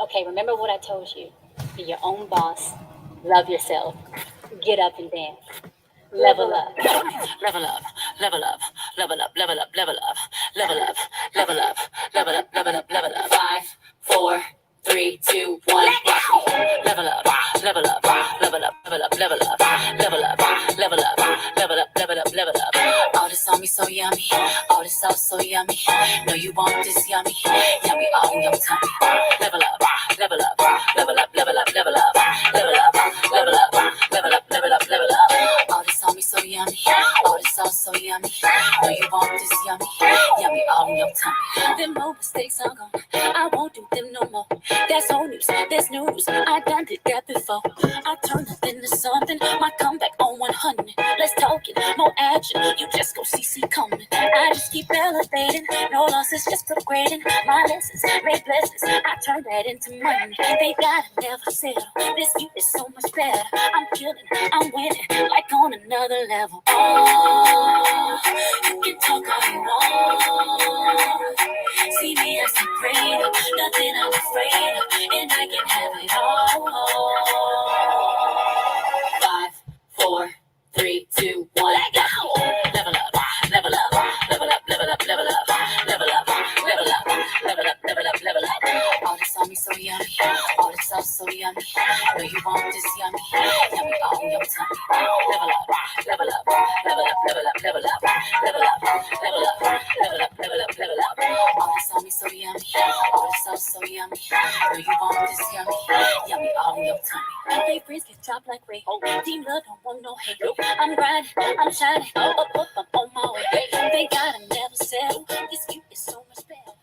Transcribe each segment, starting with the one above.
Okay, remember what I told you. Be your own boss. Love yourself. Get up and dance. Level up. Level up, level up, level up, level up, level up, level up, level up, level up, level up, level up. Five, four, three, two, one. Level up, level up, level up, level up, level up, level up, level up, level up, level up, level up. All this on me so yummy, all this sauce so yummy. Know you want this yummy, yummy all in your tummy. Level up, level up, level up, level up, level up, level up, level up, level up, level up, level up. All this on me so yummy, all this sauce so yummy. Know you want this yummy, yummy all in your tummy. Them old mistakes are gone, I won't do them no more. That's old news, that's news. I done did that before. I turned nothing into something. My comeback on 100. Let's talk it, more action. You just go see coming. I just keep elevating. No losses, just upgrading. My lessons, made blessings. I turn that into money. They gotta never settle. This view is so much better. I'm killing, I'm winning, like on another level. Oh, you can talk all you want. See me as a greater, nothing I'm afraid of, and I can have it all. Five, four, three, two, one. Let go. Level up, level up, level up, level up, level up, level up, level up, level up, level up, level up. All this on me so yummy, all this sauce so yummy. Know you want this yummy, yummy all in your tummy. Level up, level up, level up, level up, level up, level up, level up, level up, level up, level up. All this on me so yummy, all this sauce so yummy. Know you want this yummy, yummy all in your tummy. They freeze get chopped like Ray. Team love don't want no hate. I'm grinding, I'm shining, I'm on my way. They gotta never settle. This view is so much better.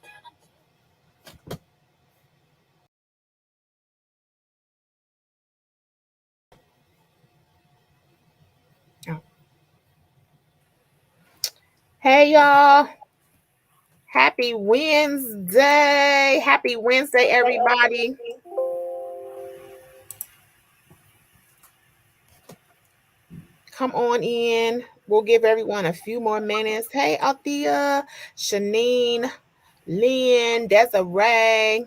Hey y'all. Happy Wednesday. Happy Wednesday, everybody. Come on in. We'll give everyone a few more minutes. Hey, Althea, Shanine, Lynn, Desiree,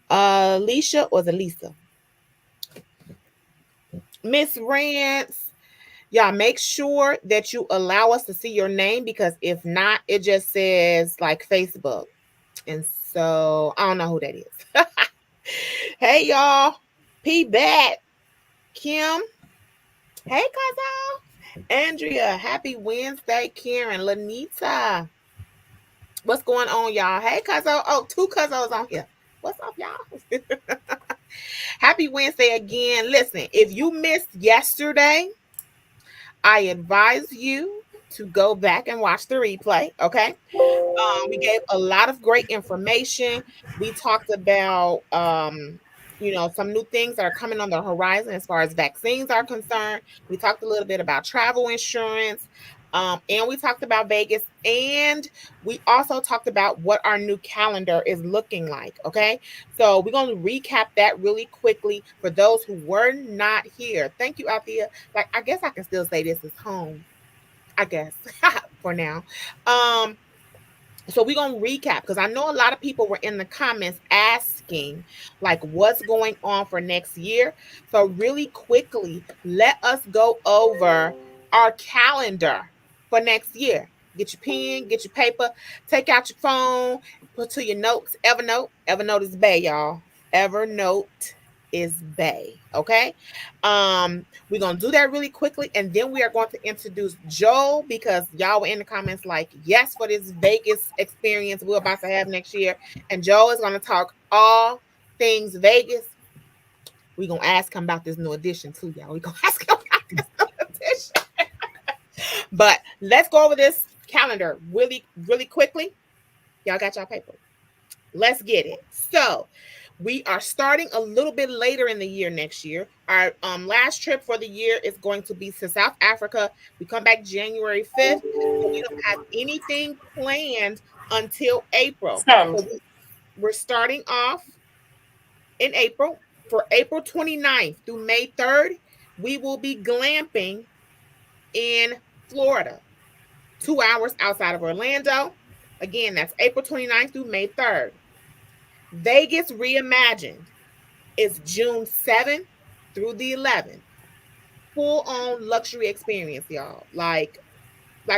Alicia, or the Lisa? Miss Rance. Y'all make sure that you allow us to see your name because if not, it just says like Facebook. And so I don't know who that is. Hey y'all. P Bat. Kim. Hey Cuzzo. Andrea. Happy Wednesday, Karen. Lanita. What's going on, y'all? Hey Cuzzo. Oh, two Cuzzos on here. What's up, y'all? Happy Wednesday again. Listen, if you missed yesterday, I advise you to go back and watch the replay. Okay. We gave a lot of great information. We talked about, some new things that are coming on the horizon as far as vaccines are concerned. We talked a little bit about travel insurance. And we talked about Vegas, and we also talked about what our new calendar is looking like. Okay, so we're going to recap that really quickly for those who were not here. Thank you, Althea. Like, I guess I can still say this is home. I guess for now. So we're going to recap because I know a lot of people were in the comments asking like what's going on for next year. So really quickly, let us go over our calendar for next year. Get your pen, get your paper, take out your phone, put to your notes. Evernote is Bay, y'all. Evernote is Bay. Okay. We're gonna do that really quickly, and then we are going to introduce Joel because y'all were in the comments like, yes, for this Vegas experience we're about to have next year. And Joel is gonna talk all things Vegas. We're gonna ask him about this new edition too, y'all. We're gonna ask him about this new edition. But let's go over this calendar really, really quickly. Y'all got y'all paper. Let's get it. So we are starting a little bit later in the year next year. Our last trip for the year is going to be to South Africa. We come back January 5th. So we don't have anything planned until April. So we're starting off in April. For April 29th through May 3rd, we will be glamping in Florida, 2 hours outside of Orlando. Again, that's April 29th through May 3rd. Vegas Reimagined is June 7th through the 11th. Full on luxury experience, y'all. Like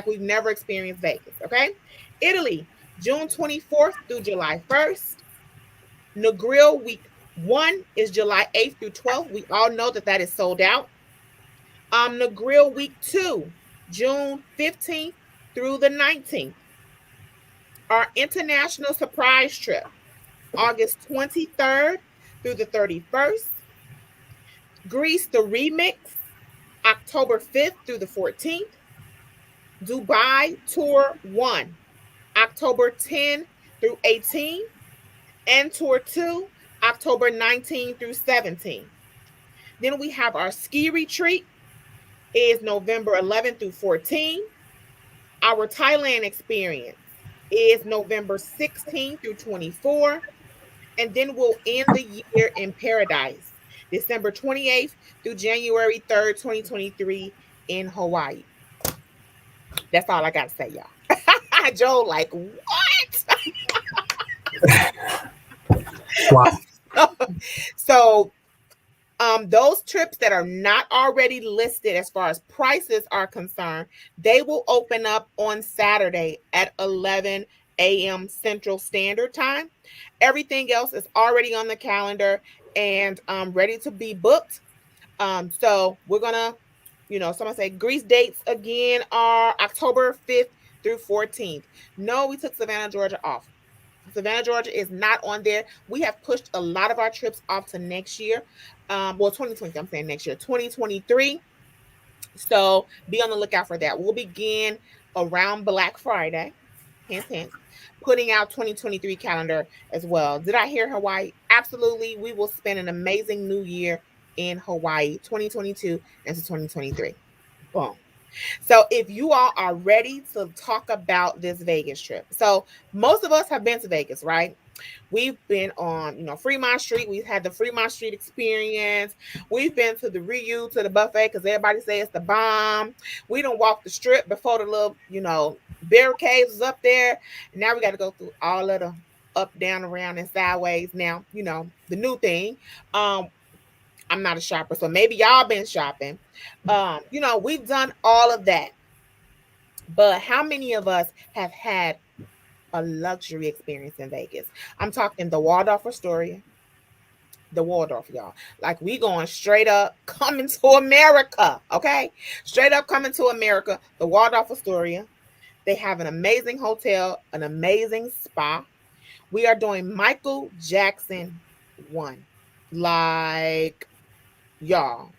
we've never experienced Vegas, okay? Italy, June 24th through July 1st. Negril week 1 is July 8th through 12th. We all know that that is sold out. Negril week 2, June 15th through the 19th. Our international surprise trip, August 23rd through the 31st. Greece, the remix, October 5th through the 14th. Dubai Tour 1, October 10 through 18. And Tour 2, October 19 through 17. Then we have our ski retreat, is November 11 through 14. Our Thailand experience is November 16 through 24. And then we'll end the year in paradise, December 28th through January 3rd, 2023 in Hawaii. That's all I got to say, y'all. Joe, like, what? Wow. So those trips that are not already listed as far as prices are concerned, they will open up on Saturday at 11 a.m. Central Standard Time. Everything else is already on the calendar and ready to be booked. So we're gonna, someone say Greece dates again are October 5th through 14th. No, we took Savannah, Georgia off. Savannah, Georgia is not on there. We have pushed a lot of our trips off to next year. 2020, I'm saying next year, 2023. So be on the lookout for that. We'll begin around Black Friday, hence, putting out 2023 calendar as well. Did I hear Hawaii? Absolutely. We will spend an amazing new year in Hawaii, 2022 into 2023. Boom. So if you all are ready to talk about this Vegas trip. So most of us have been to Vegas, right? We've been on, Fremont Street. We've had the Fremont Street experience. We've been to the Ryu, to the buffet, because everybody says it's the bomb. We don't walk the strip before the little, barricades is up there. And now we got to go through all of the up, down, around, and sideways. Now, the new thing. I'm not a shopper, so maybe y'all been shopping. We've done all of that. But how many of us have had a luxury experience in Vegas? I'm talking the Waldorf Astoria, the Waldorf, y'all. Like we going straight up coming to America, okay? Straight up coming to America, the Waldorf Astoria. They have an amazing hotel, an amazing spa. We are doing Michael Jackson 1. Like, y'all.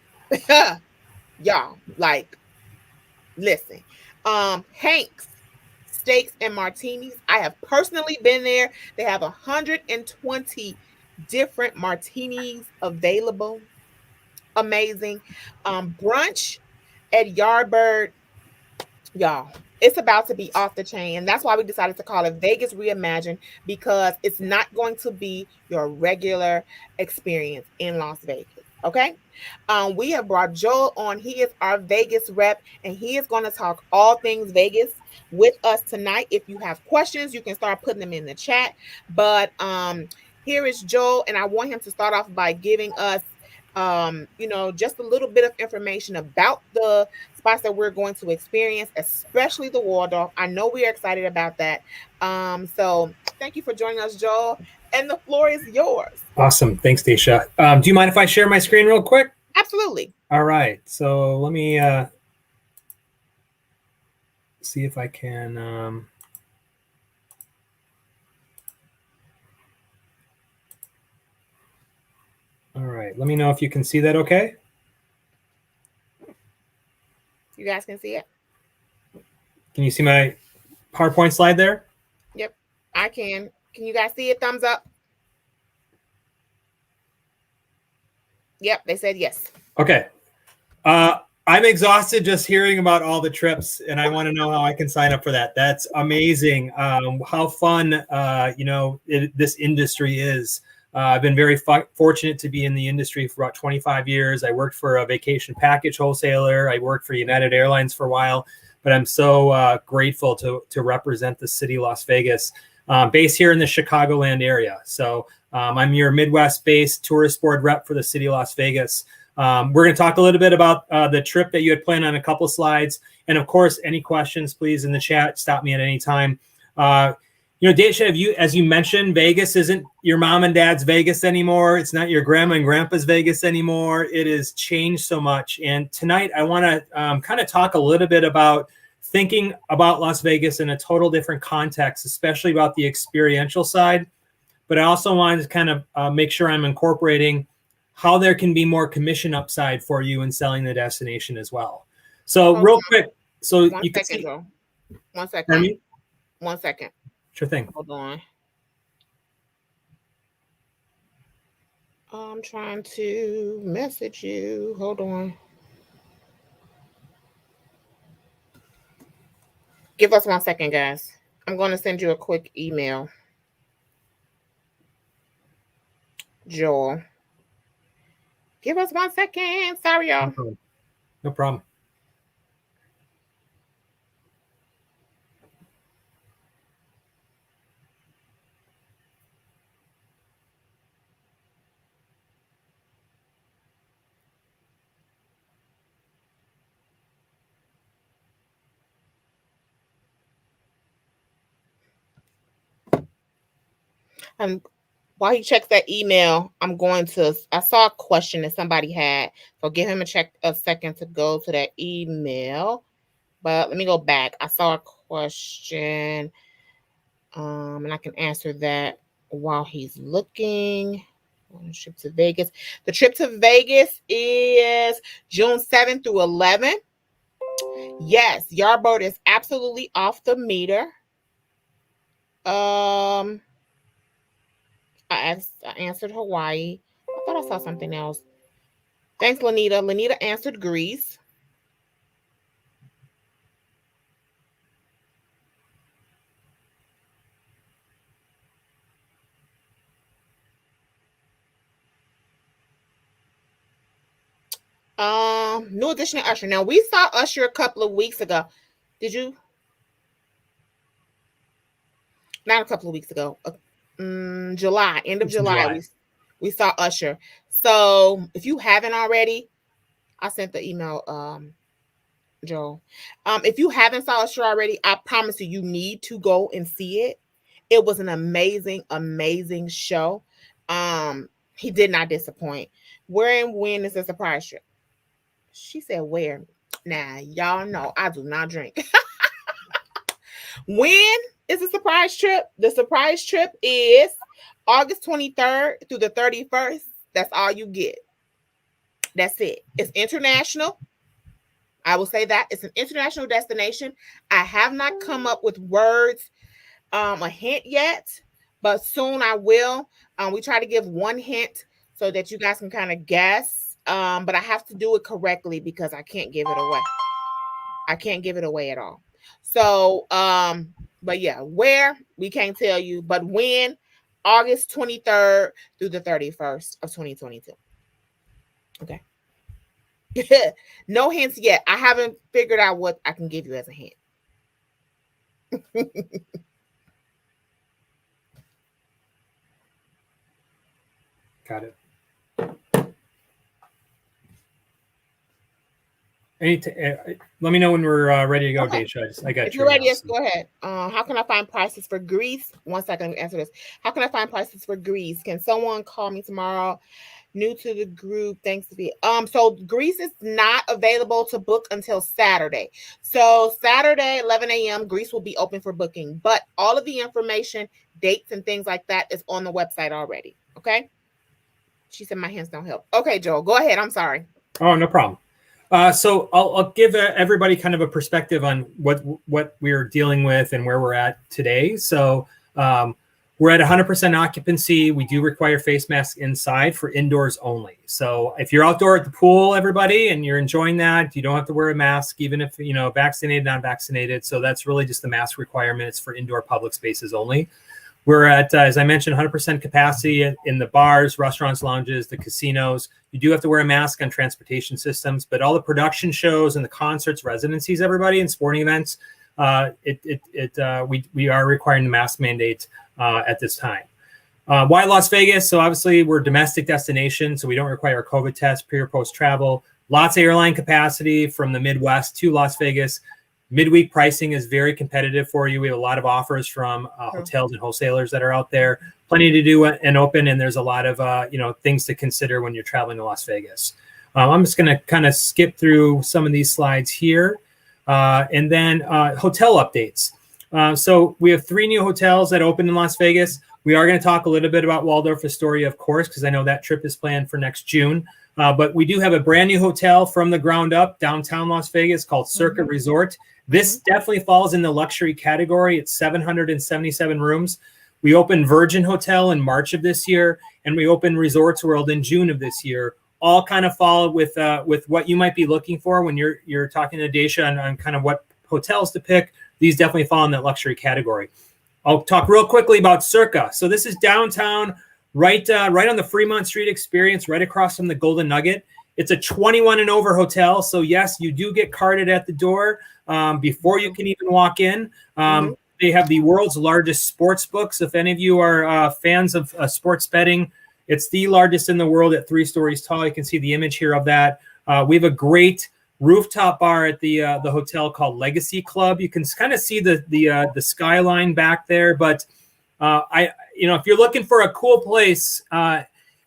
Y'all, like, listen. Hanks Steaks and Martinis. I have personally been there. They have 120 different martinis available. Amazing. Brunch at Yardbird, y'all. It's about to be off the chain. And that's why we decided to call it Vegas Reimagined, because it's not going to be your regular experience in Las Vegas. Okay. We have brought Joel on. He is our Vegas rep, and he is going to talk all things Vegas with us tonight. If you have questions, you can start putting them in the chat. But here is Joel, and I want him to start off by giving us just a little bit of information about the spots that we're going to experience, especially the Waldorf. I know we are excited about that. So thank you for joining us, Joel, and the floor is yours. Awesome. Thanks, Daisha. Do you mind if I share my screen real quick? Absolutely. All right. So let me see if I can. All right. Let me know if you can see that okay. You guys can see it? Can you see my PowerPoint slide there? Yep, I can. Can you guys see it? Thumbs up. Yep, they said yes. Okay. I'm exhausted just hearing about all the trips, and I want to know how I can sign up for that. That's amazing. How fun, this industry is. I've been very fortunate to be in the industry for about 25 years. I worked for a vacation package wholesaler. I worked for United Airlines for a while, but I'm so grateful to represent the city, Las Vegas. based here in the Chicagoland area. So I'm your Midwest-based tourist board rep for the city of Las Vegas. We're going to talk a little bit about the trip that you had planned on a couple slides. And of course, any questions, please, in the chat, stop me at any time. Daisha, as you mentioned, Vegas isn't your mom and dad's Vegas anymore. It's not your grandma and grandpa's Vegas anymore. It has changed so much. And tonight I want to kind of talk a little bit about thinking about Las Vegas in a total different context, especially about the experiential side. But I also wanted to kind of make sure I'm incorporating how there can be more commission upside for you in selling the destination as well. So real quick, so One you can second, see. Joe. 1 second. Pardon me? 1 second. Sure thing. Hold on. I'm trying to message you. Hold on. Give us 1 second, guys. I'm going to send you a quick email. Joel. Give us 1 second. Sorry, y'all. No problem. And while he checks that email, I saw a question that somebody had. So give him a second to go to that email. But let me go back. I saw a question. And I can answer that while he's looking. Trip to Vegas. The trip to Vegas is June 7th through 11th. Yes, Yardboard is absolutely off the meter. I answered Hawaii. I thought I saw something else. Thanks, Lanita. Lanita answered Greece. New Edition of Usher. Now, we saw Usher a couple of weeks ago. Did you? Not a couple of weeks ago. July, end of July. We saw Usher. So if you haven't already, I sent the email, Joel. If you haven't saw Usher already, I promise you need to go and see it. It was an amazing, amazing show. He did not disappoint. Where and when is a surprise trip? She said, where? Now, y'all know I do not drink. When is the surprise trip? The surprise trip is August 23rd through the 31st. That's all you get. That's it. It's international. I will say that. It's an international destination. I have not come up with words, a hint yet, but soon I will. We try to give one hint so that you guys can kind of guess. But I have to do it correctly because I can't give it away. I can't give it away at all. So, but yeah, where we can't tell you, but when, August 23rd through the 31st of 2022. Okay. No hints yet. I haven't figured out what I can give you as a hint. Got it. Let me know when we're ready to go, okay. Daisha. I got you. If you're ready, yes, go ahead. How can I find prices for Greece? 1 second, let me answer this. How can I find prices for Greece? Can someone call me tomorrow? New to the group, thanks to be. So Greece is not available to book until Saturday. So Saturday, 11 a.m., Greece will be open for booking. But all of the information, dates, and things like that is on the website already. Okay? She said my hands don't help. Okay, Joel, go ahead. I'm sorry. Oh, no problem. So I'll give everybody kind of a perspective on what we're dealing with and where we're at today. So we're at 100% occupancy. We do require face masks inside for indoors only. So if you're outdoor at the pool, everybody, and you're enjoying that, you don't have to wear a mask, even if, vaccinated, non-vaccinated. So that's really just the mask requirement. It's for indoor public spaces only. We're at, as I mentioned, 100% capacity in the bars, restaurants, lounges, the casinos. You do have to wear a mask on transportation systems, but all the production shows and the concerts, residencies, everybody, and sporting events, we are requiring the mask mandate at this time. Why Las Vegas? So obviously we're a domestic destination, so we don't require a COVID test pre or post travel. Lots of airline capacity from the Midwest to Las Vegas. Midweek pricing is very competitive for you. We have a lot of offers from hotels and wholesalers that are out there. Plenty to do and open, and there's a lot of things to consider when you're traveling to Las Vegas. I'm just going to kind of skip through some of these slides here, and then hotel updates. So we have 3 new hotels that opened in Las Vegas. We are going to talk a little bit about Waldorf Astoria, of course, because I know that trip is planned for next June. But we do have a brand new hotel from the ground up downtown Las Vegas called Circa Resort. This definitely falls in the luxury category. It's 777 rooms. We opened Virgin Hotel in March of this year, and we opened Resorts World in June of this year. All kind of fall with what you might be looking for when you're talking to Daisha on kind of what hotels to pick. These definitely fall in that luxury category. I'll talk real quickly about Circa. So this is downtown, right on the Fremont Street Experience, right across from the Golden Nugget. It's a 21 and over hotel. So yes, you do get carded at the door before you can even walk in. They have the world's largest sports books. If any of you are fans of sports betting, it's the largest in the world at 3 stories tall. You can see the image here of that. We have a great rooftop bar at the hotel called Legacy Club. You can kind of see the skyline back there. But if you're looking for a cool place,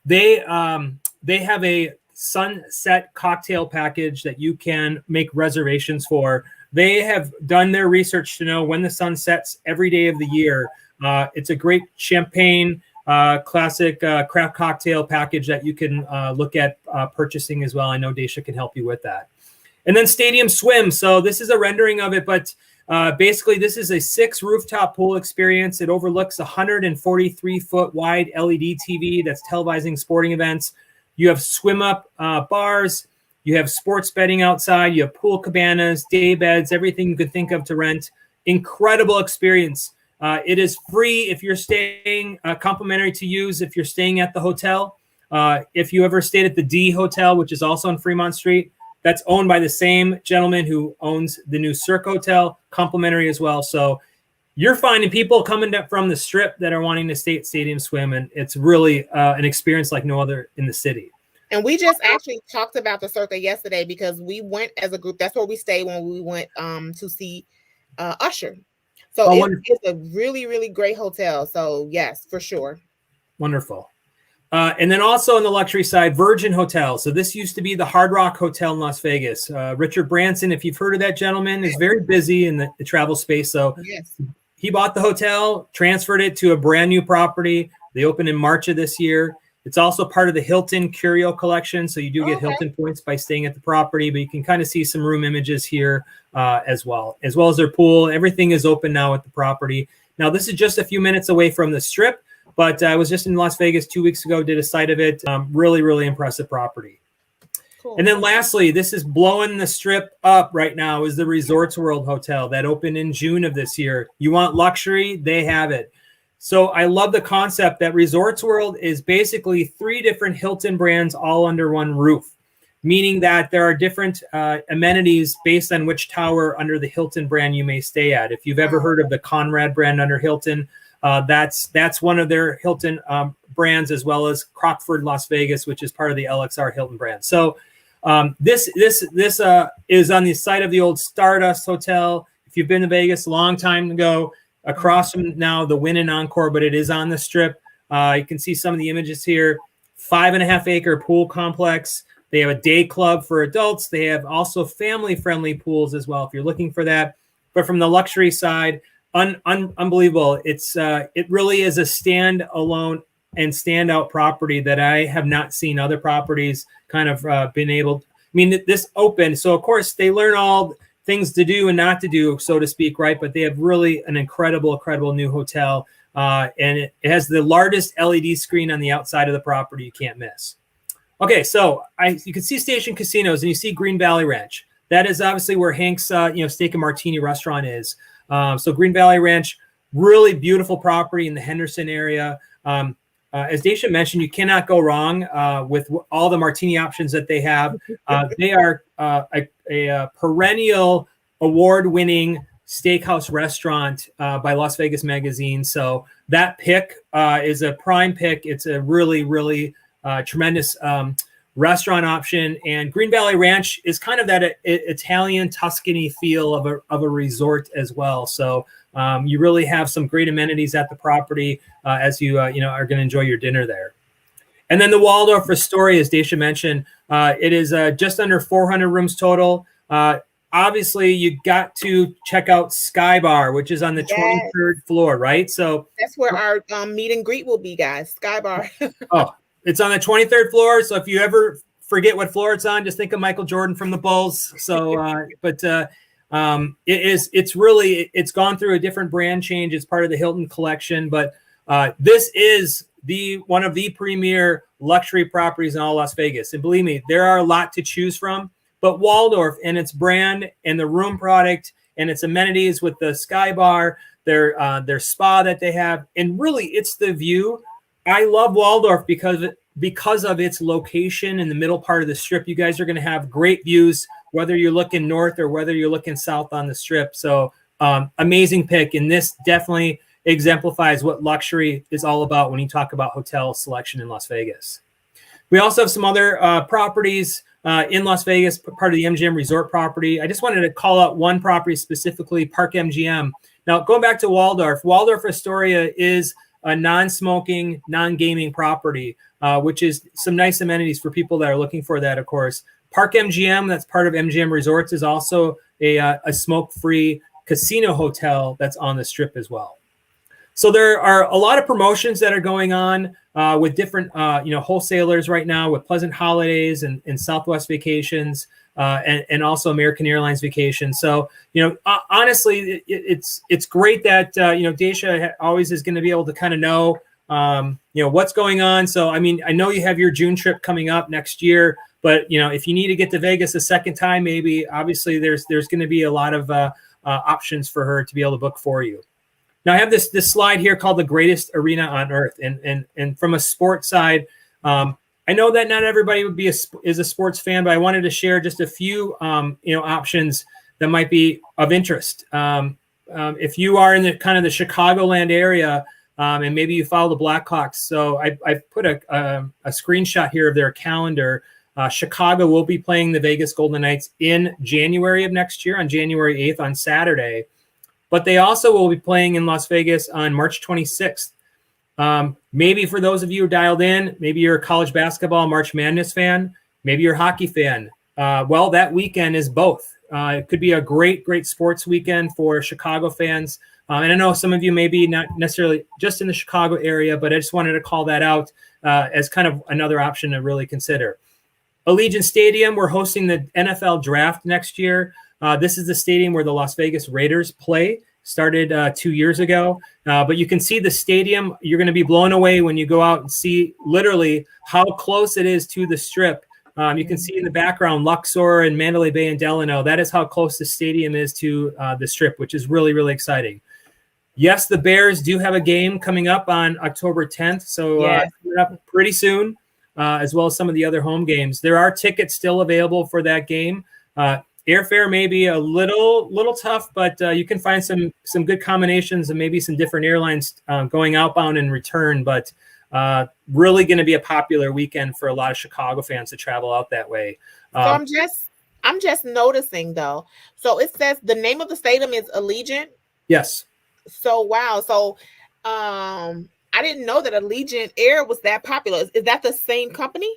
they have a sunset cocktail package that you can make reservations for. They have done their research to know when the sun sets every day of the year. It's a great champagne classic craft cocktail package that you can look at purchasing as well. I know Daisha can help you with that. And then Stadium Swim. So this is a rendering of it, but basically this is a 6 rooftop pool experience. It overlooks a 143-foot wide LED TV that's televising sporting events. You have swim up bars. You have sports betting outside. You have pool cabanas, day beds, everything you could think of to rent. Incredible experience. It is free if you're staying, complimentary to use if you're staying at the hotel. If you ever stayed at the D Hotel, which is also on Fremont Street, that's owned by the same gentleman who owns the new Cirque Hotel, complimentary as well. So you're finding people coming from the Strip that are wanting to stay at Stadium Swim, and it's really an experience like no other in the city. And we just actually talked about the Circa yesterday because we went as a group. That's where we stayed when we went to see Usher. So it's a really, really great hotel. So yes, for sure. Wonderful. And then also on the luxury side, Virgin Hotel. So this used to be the Hard Rock Hotel in Las Vegas. Richard Branson, if you've heard of that gentleman, is very busy in the travel space. So yes, he bought the hotel, transferred it to a brand new property. They opened in March of this year. It's also part of the Hilton Curio collection. So you do get Hilton points by staying at the property, but you can kind of see some room images here as well as their pool. Everything is open now at the property. Now, this is just a few minutes away from the Strip, but I was just in Las Vegas 2 weeks ago, did a site of it. Really, really impressive property. Cool. And then lastly, this is blowing the Strip up right now, is the Resorts World Hotel that opened in June of this year. You want luxury? They have it. So I love the concept that Resorts World is basically 3 different Hilton brands all under one roof, meaning that there are different amenities based on which tower under the Hilton brand you may stay at. If you've ever heard of the Conrad brand under Hilton, that's one of their Hilton brands, as well as Crockford, Las Vegas, which is part of the LXR Hilton brand. So this is on the site of the old Stardust Hotel. If you've been to Vegas a long time ago, across from now the Wynn and Encore, but it is on the Strip. You can see some of the images here. 5.5 acre pool complex. They have a day club for adults. They have also family-friendly pools as well if you're looking for that. But from the luxury side, unbelievable. It really is a standalone and standout property that I have not seen other properties kind of been able. I mean, this open. So of course they learn all things to do and not to do, so to speak, right? But they have really an incredible new hotel. And it has the largest LED screen on the outside of the property you can't miss. Okay, so you can see Station Casinos and you see Green Valley Ranch. That is obviously where Hank's Steak and Martini restaurant is. So Green Valley Ranch, really beautiful property in the Henderson area. As Daisha mentioned, you cannot go wrong with all the martini options that they have. They are a perennial award-winning steakhouse restaurant by Las Vegas Magazine. So that pick is a prime pick. It's a really, really tremendous restaurant option. And Green Valley Ranch is kind of that Italian Tuscany feel of a resort as well. So you really have some great amenities at the property as you are going to enjoy your dinner there. And then the Waldorf Astoria, as Daisha mentioned, it is just under 400 rooms total. Obviously, you got to check out Sky Bar, which is on the 23rd floor, right? So that's where our meet and greet will be, guys. Sky Bar. Oh, it's on the 23rd floor. So if you ever forget what floor it's on, just think of Michael Jordan from the Bulls. So, it's gone through a different brand change. It's part of the Hilton collection, but this is one of the premier luxury properties in all Las Vegas. And believe me, there are a lot to choose from. But Waldorf and its brand and the room product and its amenities with the Sky Bar, their spa that they have, and really it's the view. I love Waldorf because of its location in the middle part of the Strip. You guys are going to have great views, whether you're looking north or whether you're looking south on the Strip. So amazing pick. And this definitely exemplifies what luxury is all about when you talk about hotel selection in Las Vegas. We also have some other properties in Las Vegas, part of the MGM Resort property. I just wanted to call out one property specifically, Park MGM. Now, going back to Waldorf Astoria is a non-smoking, non-gaming property, which is some nice amenities for people that are looking for that, of course. Park MGM, that's part of MGM Resorts, is also a smoke-free casino hotel that's on the Strip as well. So there are a lot of promotions that are going on with different, wholesalers right now with Pleasant Holidays and Southwest Vacations and also American Airlines Vacations. So, honestly, it's great that, Daisha always is going to be able to kind of know, what's going on. So, I mean, I know you have your June trip coming up next year, but, if you need to get to Vegas a second time, maybe, obviously there's going to be a lot of options for her to be able to book for you. Now I have this slide here called the greatest arena on earth. And from a sports side, I know that not everybody is a sports fan, but I wanted to share just a few, options that might be of interest. If you are in the kind of the Chicagoland area, and maybe you follow the Blackhawks. So I've put a screenshot here of their calendar. Chicago will be playing the Vegas Golden Knights in January of next year on January 8th on Saturday. But they also will be playing in Las Vegas on March 26th. Maybe for those of you who dialed in, maybe you're a college basketball March Madness fan. Maybe you're a hockey fan. Well, that weekend is both. It could be a great sports weekend for Chicago fans. And I know some of you may be not necessarily just in the Chicago area, but I just wanted to call that out as kind of another option to really consider. Allegiant Stadium, we're hosting the NFL Draft next year. This is the stadium where the Las Vegas Raiders play. Started 2 years ago. But you can see the stadium. You're going to be blown away when you go out and see literally how close it is to the Strip. You can see in the background Luxor and Mandalay Bay and Delano. That is how close the stadium is to the Strip, which is really, really exciting. Yes, the Bears do have a game coming up on October 10th. So coming up pretty soon, as well as some of the other home games. There are tickets still available for that game. Airfare may be a little tough, but you can find some good combinations and maybe some different airlines going outbound and return. But really going to be a popular weekend for a lot of Chicago fans to travel out that way. So I'm just noticing though. So it says the name of the stadium is Allegiant. Yes. So wow. So I didn't know that Allegiant Air was that popular. Is that the same company?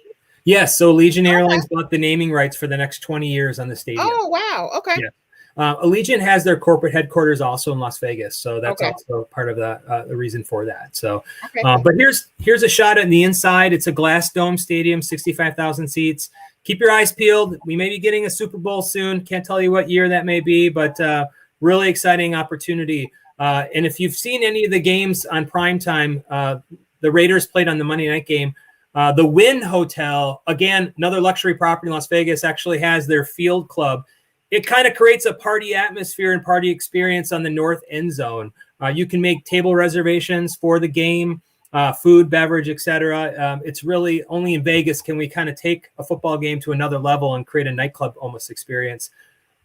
Yes, so Allegiant Airlines bought the naming rights for the next 20 years on the stadium. Oh, wow. Okay. Yeah. Allegiant has their corporate headquarters also in Las Vegas, so that's also part of the reason for that. So, but here's a shot at the inside. It's a glass dome stadium, 65,000 seats. Keep your eyes peeled. We may be getting a Super Bowl soon. Can't tell you what year that may be, but really exciting opportunity. And if you've seen any of the games on primetime, the Raiders played on the Monday night game. The Wynn Hotel, again, another luxury property in Las Vegas, actually has their field club. It kind of creates a party atmosphere and party experience on the north end zone. You can make table reservations for the game, food, beverage, etc. It's really only in Vegas can we kind of take a football game to another level and create a nightclub almost experience.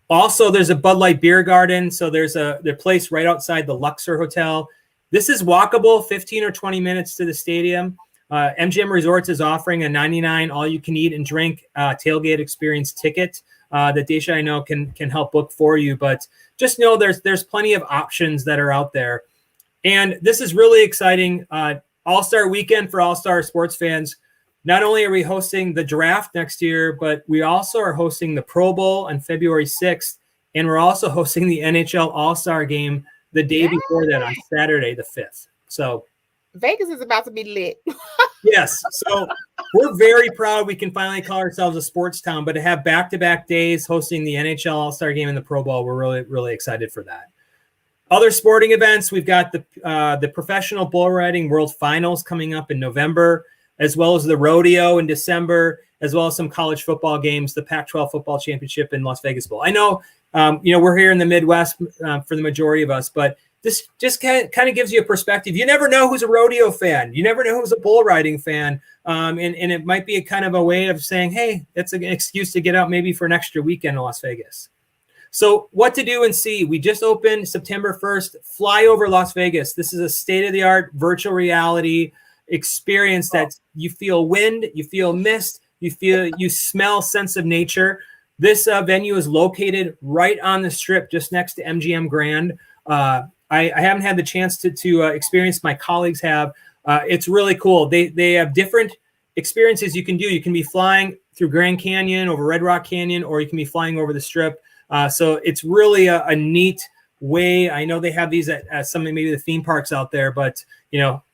Also, there's a Bud Light beer garden. So there's the place right outside the Luxor Hotel. This is walkable, 15 or 20 minutes to the stadium. MGM Resorts is offering a $99 all-you-can-eat and drink tailgate experience ticket that Daisha, I know, can help book for you. But just know there's plenty of options that are out there. And this is really exciting. All-Star Weekend for All-Star sports fans. Not only are we hosting the draft next year, but we also are hosting the Pro Bowl on February 6th. And we're also hosting the NHL All-Star Game the day before that on Saturday the 5th. So Vegas is about to be lit. yes. So we're very proud we can finally call ourselves a sports town, but to have back-to-back days hosting the NHL All-Star Game and the Pro Bowl, we're really, really excited for that. Other sporting events, we've got the Professional Bull Riding World Finals coming up in November, as well as the rodeo in December, as well as some college football games, the Pac-12 football championship in Las Vegas Bowl. I know, we're here in the Midwest for the majority of us, but this just kind of gives you a perspective. You never know who's a rodeo fan. You never know who's a bull riding fan. And it might be a kind of a way of saying, hey, it's an excuse to get out maybe for an extra weekend in Las Vegas. So what to do and see. We just opened September 1st, Fly Over Las Vegas. This is a state-of-the-art virtual reality experience that you feel wind, you feel mist, you smell sense of nature. This venue is located right on the strip, just next to MGM Grand. I haven't had the chance to experience. My colleagues have. It's really cool. They have different experiences you can do. You can be flying through Grand Canyon, over Red Rock Canyon, or you can be flying over the strip. So it's really a neat way. I know they have these at some maybe the theme parks out there, but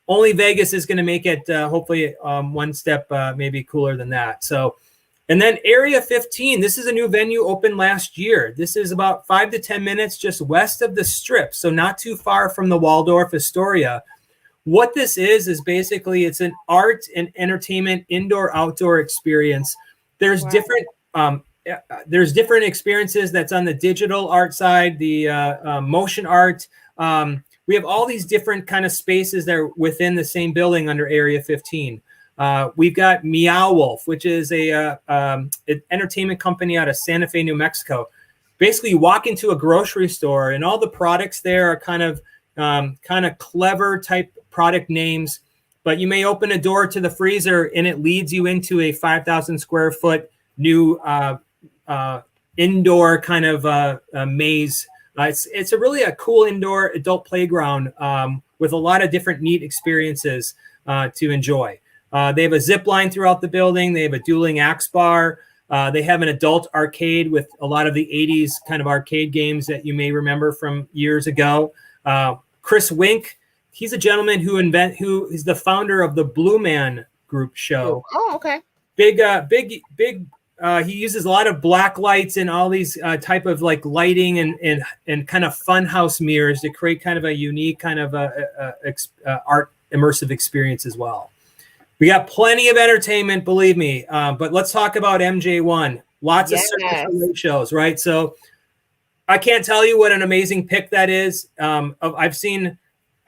only Vegas is going to make it hopefully one step maybe cooler than that. So, and then Area 15, this is a new venue opened last year. This is about 5 to 10 minutes just west of the strip, so not too far from the Waldorf Astoria. What this is basically it's an art and entertainment indoor-outdoor experience. There's there's different experiences that's on the digital art side, the motion art. We have all these different kind of spaces that are within the same building under Area 15. We've got Meow Wolf, which is an entertainment company out of Santa Fe, New Mexico. Basically, you walk into a grocery store, and all the products there are kind of clever type product names. But you may open a door to the freezer, and it leads you into a 5,000 square foot new indoor kind of maze. It's really a cool indoor adult playground with a lot of different neat experiences to enjoy. They have a zip line throughout the building. They have a dueling axe bar. They have an adult arcade with a lot of the 80s kind of arcade games that you may remember from years ago. Chris Wink, he's a gentleman who is the founder of the Blue Man Group show. Oh, okay. Big. He uses a lot of black lights and all these type of like lighting and kind of fun house mirrors to create kind of a unique kind of art immersive experience as well. We got plenty of entertainment, believe me. But let's talk about MJ1. Lots of circus relay shows, right? So I can't tell you what an amazing pick that is. I've seen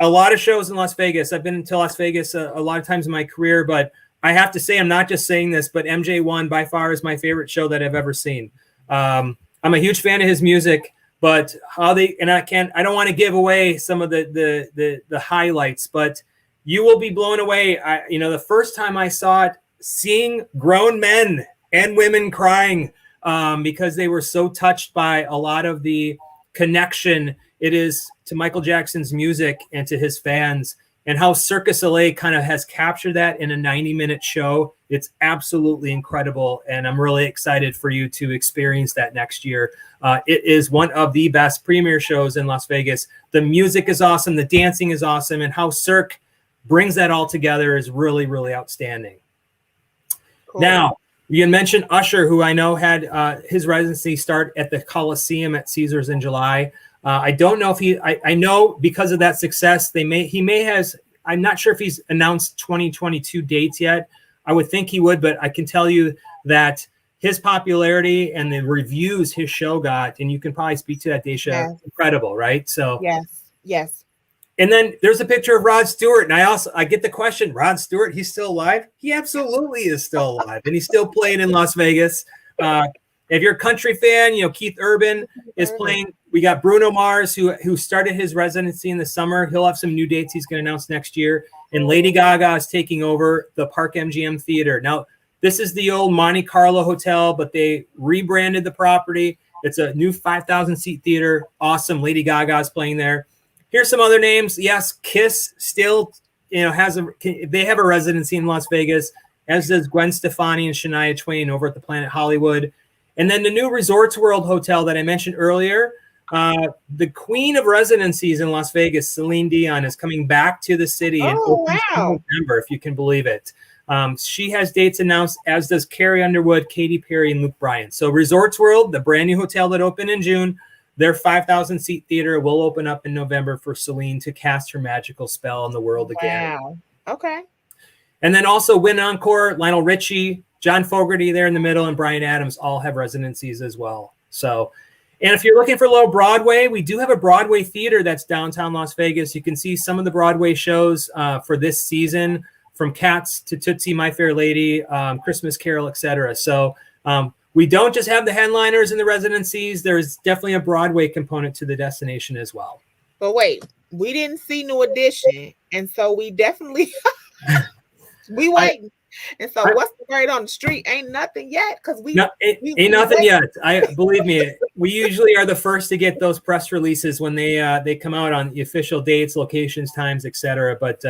a lot of shows in Las Vegas. I've been to Las Vegas a lot of times in my career, but I have to say, I'm not just saying this, but MJ1 by far is my favorite show that I've ever seen. I'm a huge fan of his music, but I don't want to give away some of the highlights, but you will be blown away. The first time I saw it, seeing grown men and women crying because they were so touched by a lot of the connection it is to Michael Jackson's music and to his fans, and how Circus LA kind of has captured that in a 90-minute show. It's absolutely incredible, and I'm really excited for you to experience that next year. It is one of the best premiere shows in Las Vegas. The music is awesome, the dancing is awesome, and how Cirque brings that all together is really, really outstanding. Cool. Now, you mentioned Usher, who I know had his residency start at the Coliseum at Caesars in July. I don't know if I know because of that success, I'm not sure if he's announced 2022 dates yet. I would think he would, but I can tell you that his popularity and the reviews his show got, and you can probably speak to that, Daisha, incredible, right? So yes. And then there's a picture of Rod Stewart, and I get the question, Rod Stewart, he's still alive? He absolutely is still alive, and he's still playing in Las Vegas. And If you're a country fan, Keith Urban is playing. We got Bruno Mars, who started his residency in the summer. He'll have some new dates he's going to announce next year. And Lady Gaga is taking over the Park MGM Theater. Now, this is the old Monte Carlo Hotel, but they rebranded the property. It's a new 5,000-seat theater. Awesome. Lady Gaga is playing there. Here's some other names. Yes, Kiss still, they have a residency in Las Vegas, as does Gwen Stefani and Shania Twain over at the Planet Hollywood. And then the new Resorts World Hotel that I mentioned earlier, the queen of residencies in Las Vegas, Celine Dion, is coming back to the city in November, if you can believe it. She has dates announced, as does Carrie Underwood, Katy Perry, and Luke Bryan. So Resorts World, the brand new hotel that opened in June, their 5,000-seat theater will open up in November for Celine to cast her magical spell on the world again. Wow. Okay. And then also Win Encore, Lionel Richie, John Fogerty there in the middle, and Bryan Adams all have residencies as well. So, and if you're looking for a little Broadway, we do have a Broadway theater that's downtown Las Vegas. You can see some of the Broadway shows for this season, from Cats to Tootsie, My Fair Lady, Christmas Carol, etc. So we don't just have the headliners and the residencies. There's definitely a Broadway component to the destination as well. But wait, we didn't see New Edition, and so we definitely we waiting. And so what's the word on the street? Ain't nothing yet, because ain't nothing yet. Believe me, we usually are the first to get those press releases when they come out on the official dates, locations, times, etc. But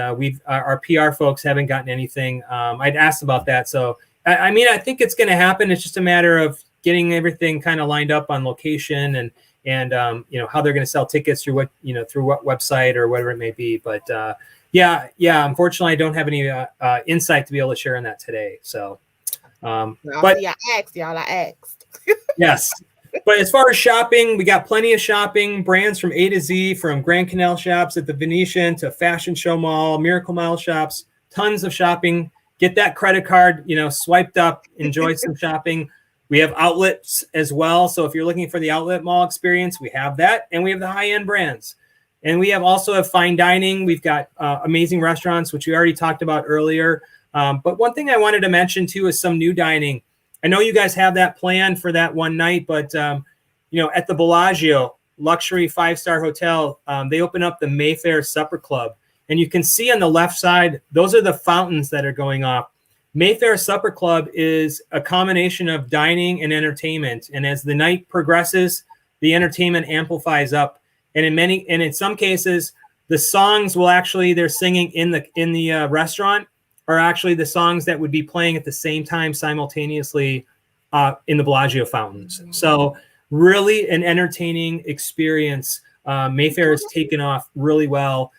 our PR folks haven't gotten anything. I'd asked about that, so I think it's going to happen. It's just a matter of getting everything kind of lined up on location and how they're going to sell tickets through what website or whatever it may be. But yeah. Unfortunately, I don't have any insight to be able to share on that today. So, but I asked. Yes. But as far as shopping, we got plenty of shopping brands from A to Z, from Grand Canal shops at the Venetian to Fashion Show Mall, Miracle Mile shops, tons of shopping. Get that credit card, swiped up, enjoy some shopping. We have outlets as well. So if you're looking for the outlet mall experience, we have that. And we have the high-end brands. And we also have fine dining. We've got amazing restaurants, which we already talked about earlier. But one thing I wanted to mention, too, is some new dining. I know you guys have that planned for that one night, but, at the Bellagio luxury 5-star hotel, they open up the Mayfair Supper Club. And you can see on the left side, those are the fountains that are going off. Mayfair Supper Club is a combination of dining and entertainment. And as the night progresses, the entertainment amplifies up. And in some cases, the songs they're singing in the restaurant are actually the songs that would be playing at the same time simultaneously in the Bellagio fountains. So really an entertaining experience. Mayfair has taken off really well.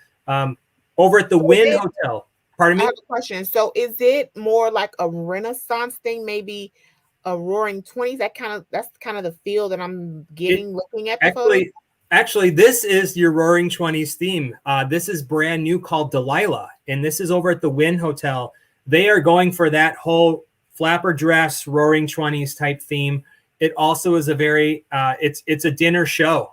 Over at the Wynn Hotel. Pardon me? I have a question. So is it more like a Renaissance thing, maybe a Roaring 20s? That's kind of the feel that I'm getting looking at the photos. Actually, this is your Roaring 20s theme. This is brand new, called Delilah, and this is over at the Wynn Hotel. They are going for that whole flapper dress, Roaring 20s type theme. It also is a very, it's a dinner show.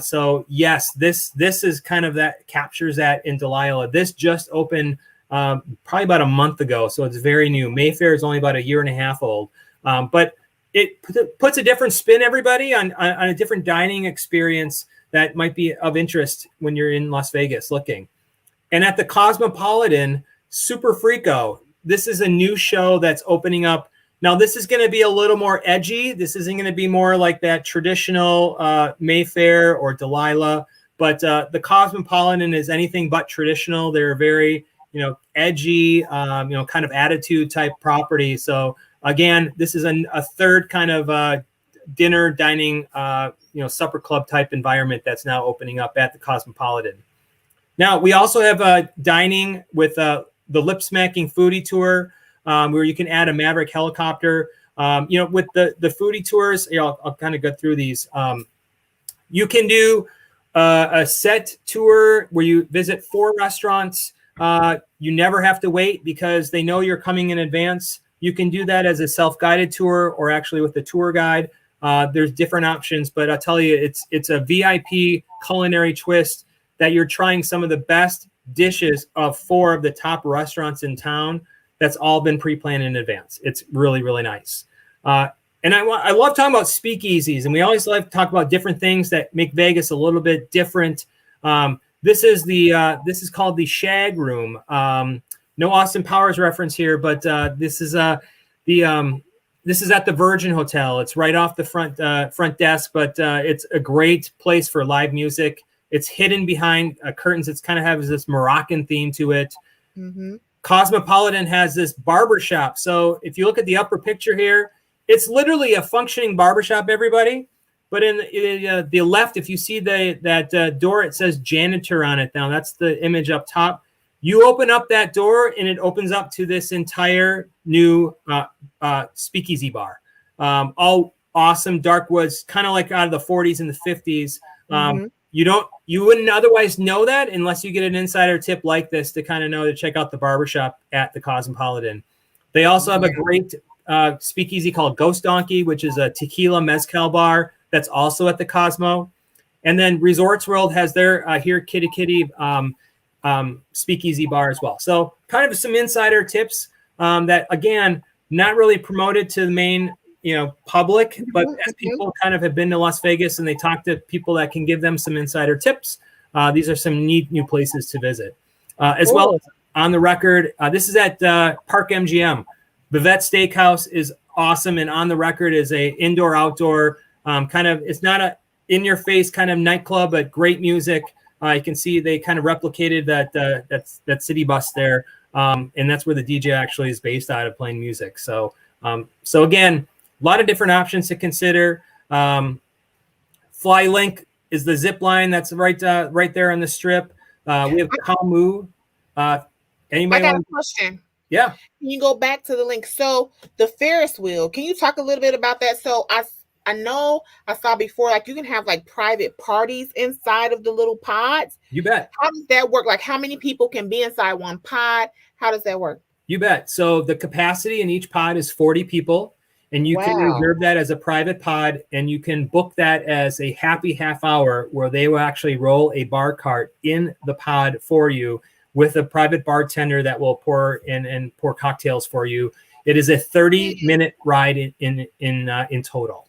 So yes, this is kind of that, captures that in Delilah. This just opened probably about a month ago, so it's very new. Mayfair is only about a year and a half old, but it puts a different spin, everybody, on a different dining experience that might be of interest when you're in Las Vegas looking. And at the Cosmopolitan, Super Freako, this is a new show that's opening up. Now, this is going to be a little more edgy. This isn't going to be more like that traditional Mayfair or Delilah, but the Cosmopolitan is anything but traditional. They're very, edgy, kind of attitude type property. So again, this is a third kind of dinner, dining, supper club type environment that's now opening up at the Cosmopolitan. Now, we also have dining with the Lip Smacking Foodie Tour, where you can add a Maverick helicopter. With the foodie tours, I'll kind of go through these. You can do a set tour where you visit 4 restaurants. You never have to wait because they know you're coming in advance. You can do that as a self-guided tour or actually with a tour guide. There's different options, but I'll tell you, it's a VIP culinary twist that you're trying some of the best dishes of 4 of the top restaurants in town. That's all been pre-planned in advance. It's really, really nice. And I love talking about speakeasies, and we always like to talk about different things that make Vegas a little bit different. This is called the Shag Room. No Austin Powers reference here, but this is at the Virgin Hotel. It's right off the front desk, but it's a great place for live music. It's hidden behind curtains. It's kind of has this Moroccan theme to it. Mm-hmm. Cosmopolitan has this barbershop. So if you look at the upper picture here, it's literally a functioning barbershop, everybody. But in the left, if you see that door, it says janitor on it. Now that's the image up top. You open up that door and it opens up to this entire new speakeasy bar. All awesome dark woods, kind of like out of the 40s and the 50s. Mm-hmm. You wouldn't otherwise know that unless you get an insider tip like this to kind of know to check out the barbershop at the Cosmopolitan. They also have a great speakeasy called Ghost Donkey, which is a tequila mezcal bar that's also at the Cosmo. And then Resorts World has their Here Kitty Kitty speakeasy bar as well. So kind of some insider tips that, again, not really promoted to the main public, but as people kind of have been to Las Vegas and they talk to people that can give them some insider tips, these are some neat new places to visit. As well as on the record, this is at Park MGM. Bavette Steakhouse is awesome, and on the record is a indoor-outdoor it's not a in-your-face kind of nightclub, but great music. You can see they kind of replicated that city bus there, and that's where the DJ actually is based out of playing music. So again, a lot of different options to consider. Flylink is the zip line that's right there on the strip. We have Kamu. Anybody? I got a question. Yeah. Can you go back to the link? So the Ferris wheel, can you talk a little bit about that? So I know I saw before, like you can have like private parties inside of the little pods. You bet. How does that work? Like how many people can be inside one pod? How does that work? You bet. So the capacity in each pod is 40 people, and you can reserve that as a private pod, and you can book that as a happy half hour where they will actually roll a bar cart in the pod for you with a private bartender that will pour cocktails for you. It is a 30-minute ride in total.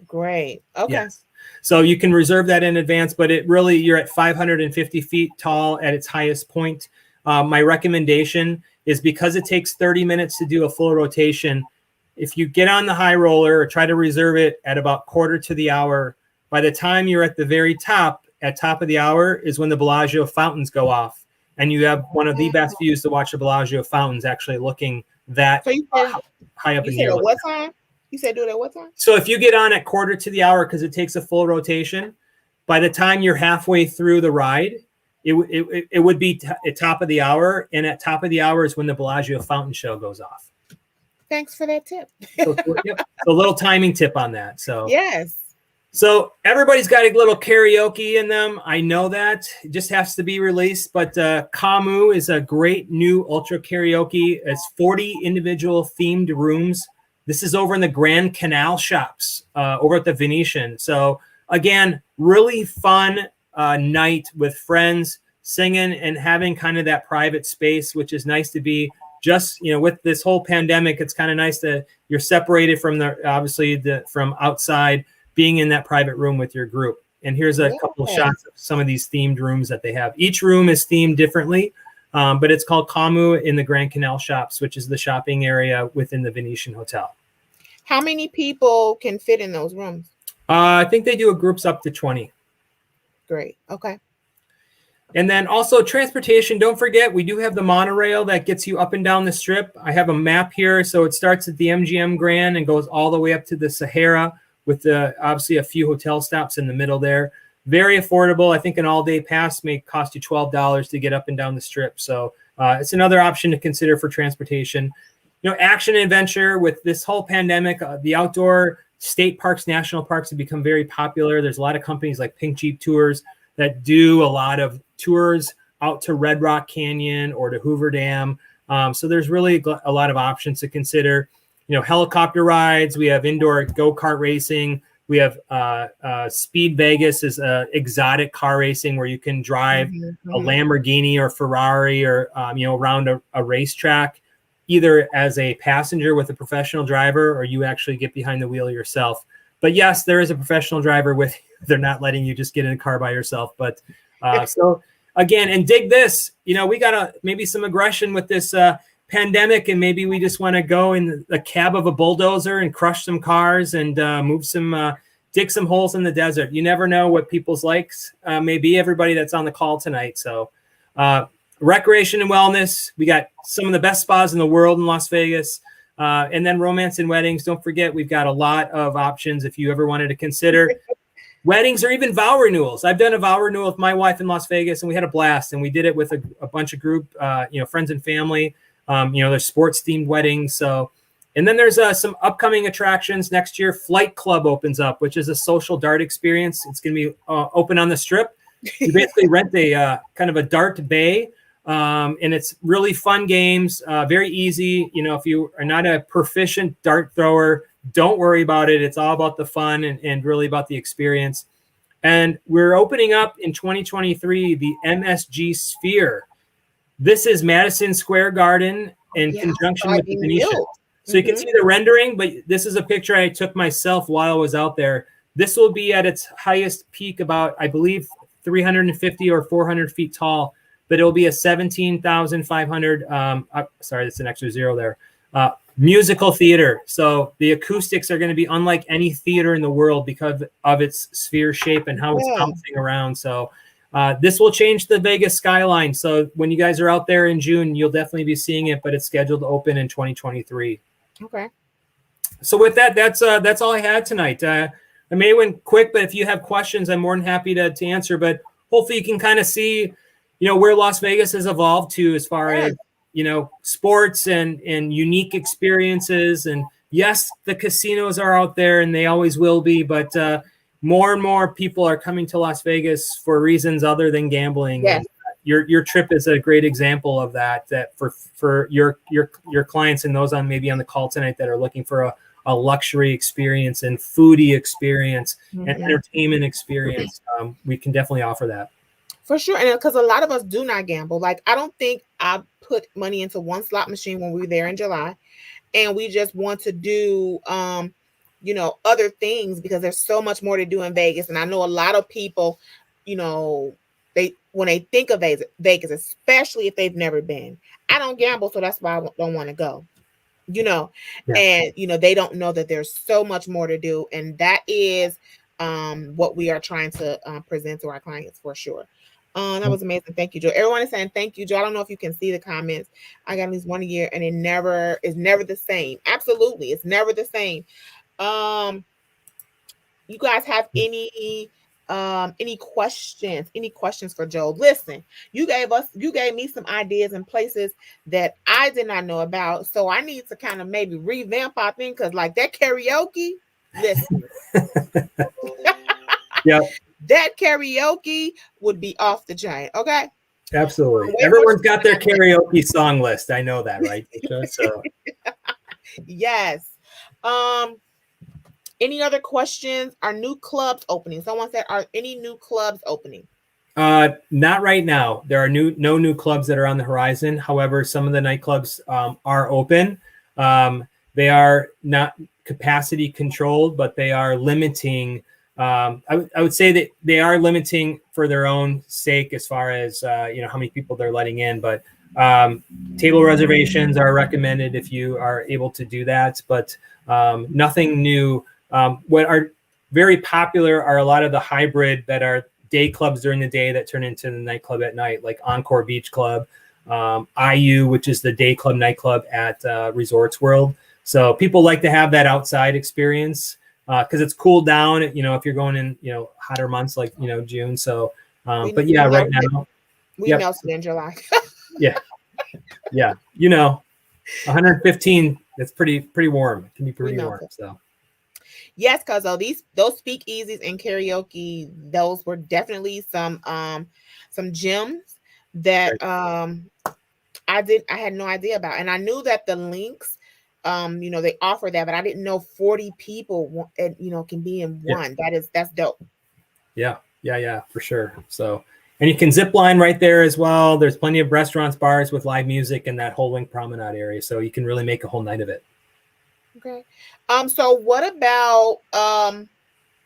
Great. Okay. Yes. So you can reserve that in advance, but you're at 550 feet tall at its highest point. My recommendation is, because it takes 30 minutes to do a full rotation, if you get on the high roller or try to reserve it at about quarter to the hour, by the time you're at the very top of the hour is when the Bellagio fountains go off. And you have one of the best views to watch the Bellagio fountains actually looking that high up in the air. What time? You said do it at what time? So if you get on at quarter to the hour, because it takes a full rotation, by the time you're halfway through the ride, it would be at top of the hour. And at top of the hour is when the Bellagio fountain show goes off. Thanks for that tip. So a little timing tip on that. So yes. So everybody's got a little karaoke in them. I know that. It just has to be released. But Kamu is a great new ultra karaoke. It's 40 individual themed rooms. This is over in the Grand Canal Shops over at the Venetian. So again, really fun night with friends, singing and having kind of that private space, which is nice to be. Just, with this whole pandemic, it's kind of nice that you're separated from from outside, being in that private room with your group. And here's a couple of shots of some of these themed rooms that they have. Each room is themed differently, but it's called Kamu in the Grand Canal Shops, which is the shopping area within the Venetian Hotel. How many people can fit in those rooms? I think they do groups up to 20. Great. Okay. And then also transportation. Don't forget, we do have the monorail that gets you up and down the strip. I have a map here. So it starts at the MGM Grand and goes all the way up to the Sahara, with obviously a few hotel stops in the middle there. Very affordable. I think an all-day pass may cost you $12 to get up and down the strip. So it's another option to consider for transportation. Action adventure with this whole pandemic, the outdoor state parks, national parks have become very popular. There's a lot of companies like Pink Jeep Tours that do a lot of tours out to Red Rock Canyon or to Hoover Dam. So there's really a lot of options to consider. Helicopter rides. We have indoor go-kart racing. We have Speed Vegas is exotic car racing where you can drive a Lamborghini or Ferrari or around a racetrack. either as a passenger with a professional driver, or you actually get behind the wheel yourself. But yes, there is a professional driver with you. They're not letting you just get in a car by yourself. But so again, and dig this, we got maybe some aggression with this pandemic, and maybe we just want to go in the cab of a bulldozer and crush some cars and dig some holes in the desert. You never know what people's likes may be, everybody that's on the call tonight. So recreation and wellness, we got some of the best spas in the world in Las Vegas. And then romance and weddings. Don't forget, we've got a lot of options if you ever wanted to consider weddings or even vow renewals. I've done a vow renewal with my wife in Las Vegas, and we had a blast. And we did it with a bunch of group, friends and family. There's sports themed weddings. So, and then there's some upcoming attractions next year. Flight Club opens up, which is a social dart experience. It's going to be open on the Strip. You basically rent a kind of a dart bay. And it's really fun games, very easy. If you are not a proficient dart thrower, don't worry about it. It's all about the fun and really about the experience. And we're opening up in 2023 the MSG Sphere. This is Madison Square Garden in conjunction with the Venetian. So you can see the rendering, but this is a picture I took myself while I was out there. This will be at its highest peak about, I believe, 350 or 400 feet tall. But it'll be a 17,500, sorry, that's an extra zero there, musical theater. So the acoustics are going to be unlike any theater in the world because of its sphere shape and how it's bouncing around. So this will change the Vegas skyline. So when you guys are out there in June, you'll definitely be seeing it, but it's scheduled to open in 2023. Okay. So with that, that's all I had tonight. I may have went quick, but if you have questions, I'm more than happy to answer. But hopefully you can kind of see where Las Vegas has evolved to as far as, sports and unique experiences. And yes, the casinos are out there and they always will be, but more and more people are coming to Las Vegas for reasons other than gambling. Yes. And your trip is a great example of that for your clients and those maybe on the call tonight that are looking for a luxury experience and foodie experience and entertainment experience. We can definitely offer that. For sure. And because a lot of us do not gamble. Like, I don't think I put money into one slot machine when we were there in July. And we just want to do, other things because there's so much more to do in Vegas. And I know a lot of people, when they think of Vegas, especially if they've never been, I don't gamble. So that's why I don't want to go, and, they don't know that there's so much more to do. And that is what we are trying to present to our clients for sure. That was amazing. Thank you, Joe. Everyone is saying thank you, Joe. I don't know if you can see the comments. I got at least one a year, and it's never the same. Absolutely, it's never the same. You guys have any questions? Any questions for Joe? Listen, you gave me some ideas and places that I did not know about, so I need to kind of maybe revamp our thing because, like, that karaoke. Listen. Yeah. That karaoke would be off the chain. Okay. Absolutely. Everyone's got their karaoke song list. I know that, right? So. Yes. Any other questions? Are new clubs opening? Someone said, are any new clubs opening? Not right now. There are no new clubs that are on the horizon. However, some of the nightclubs are open. They are not capacity controlled, but they are limiting. I would say that they are limiting for their own sake as far as how many people they're letting in. But table reservations are recommended if you are able to do that. But nothing new. What are very popular are a lot of the hybrid that are day clubs during the day that turn into the nightclub at night, like Encore Beach Club, IU, which is the day club nightclub at Resorts World. So people like to have that outside experience. Because it's cooled down, if you're going in, hotter months like, June. So, but yeah, right now. We melted in July. Yeah. 115, that's pretty warm. It can be pretty warm. So. Yes, because those speakeasies and karaoke, those were definitely some gems that I had no idea about. And I knew that the links, they offer that, but I didn't know 40 people, can be in one. That's dope. Yeah, for sure. So, And you can zip line right there as well. There's plenty of restaurants, bars with live music in that whole Link Promenade area. So you can really make a whole night of it. Okay. So what about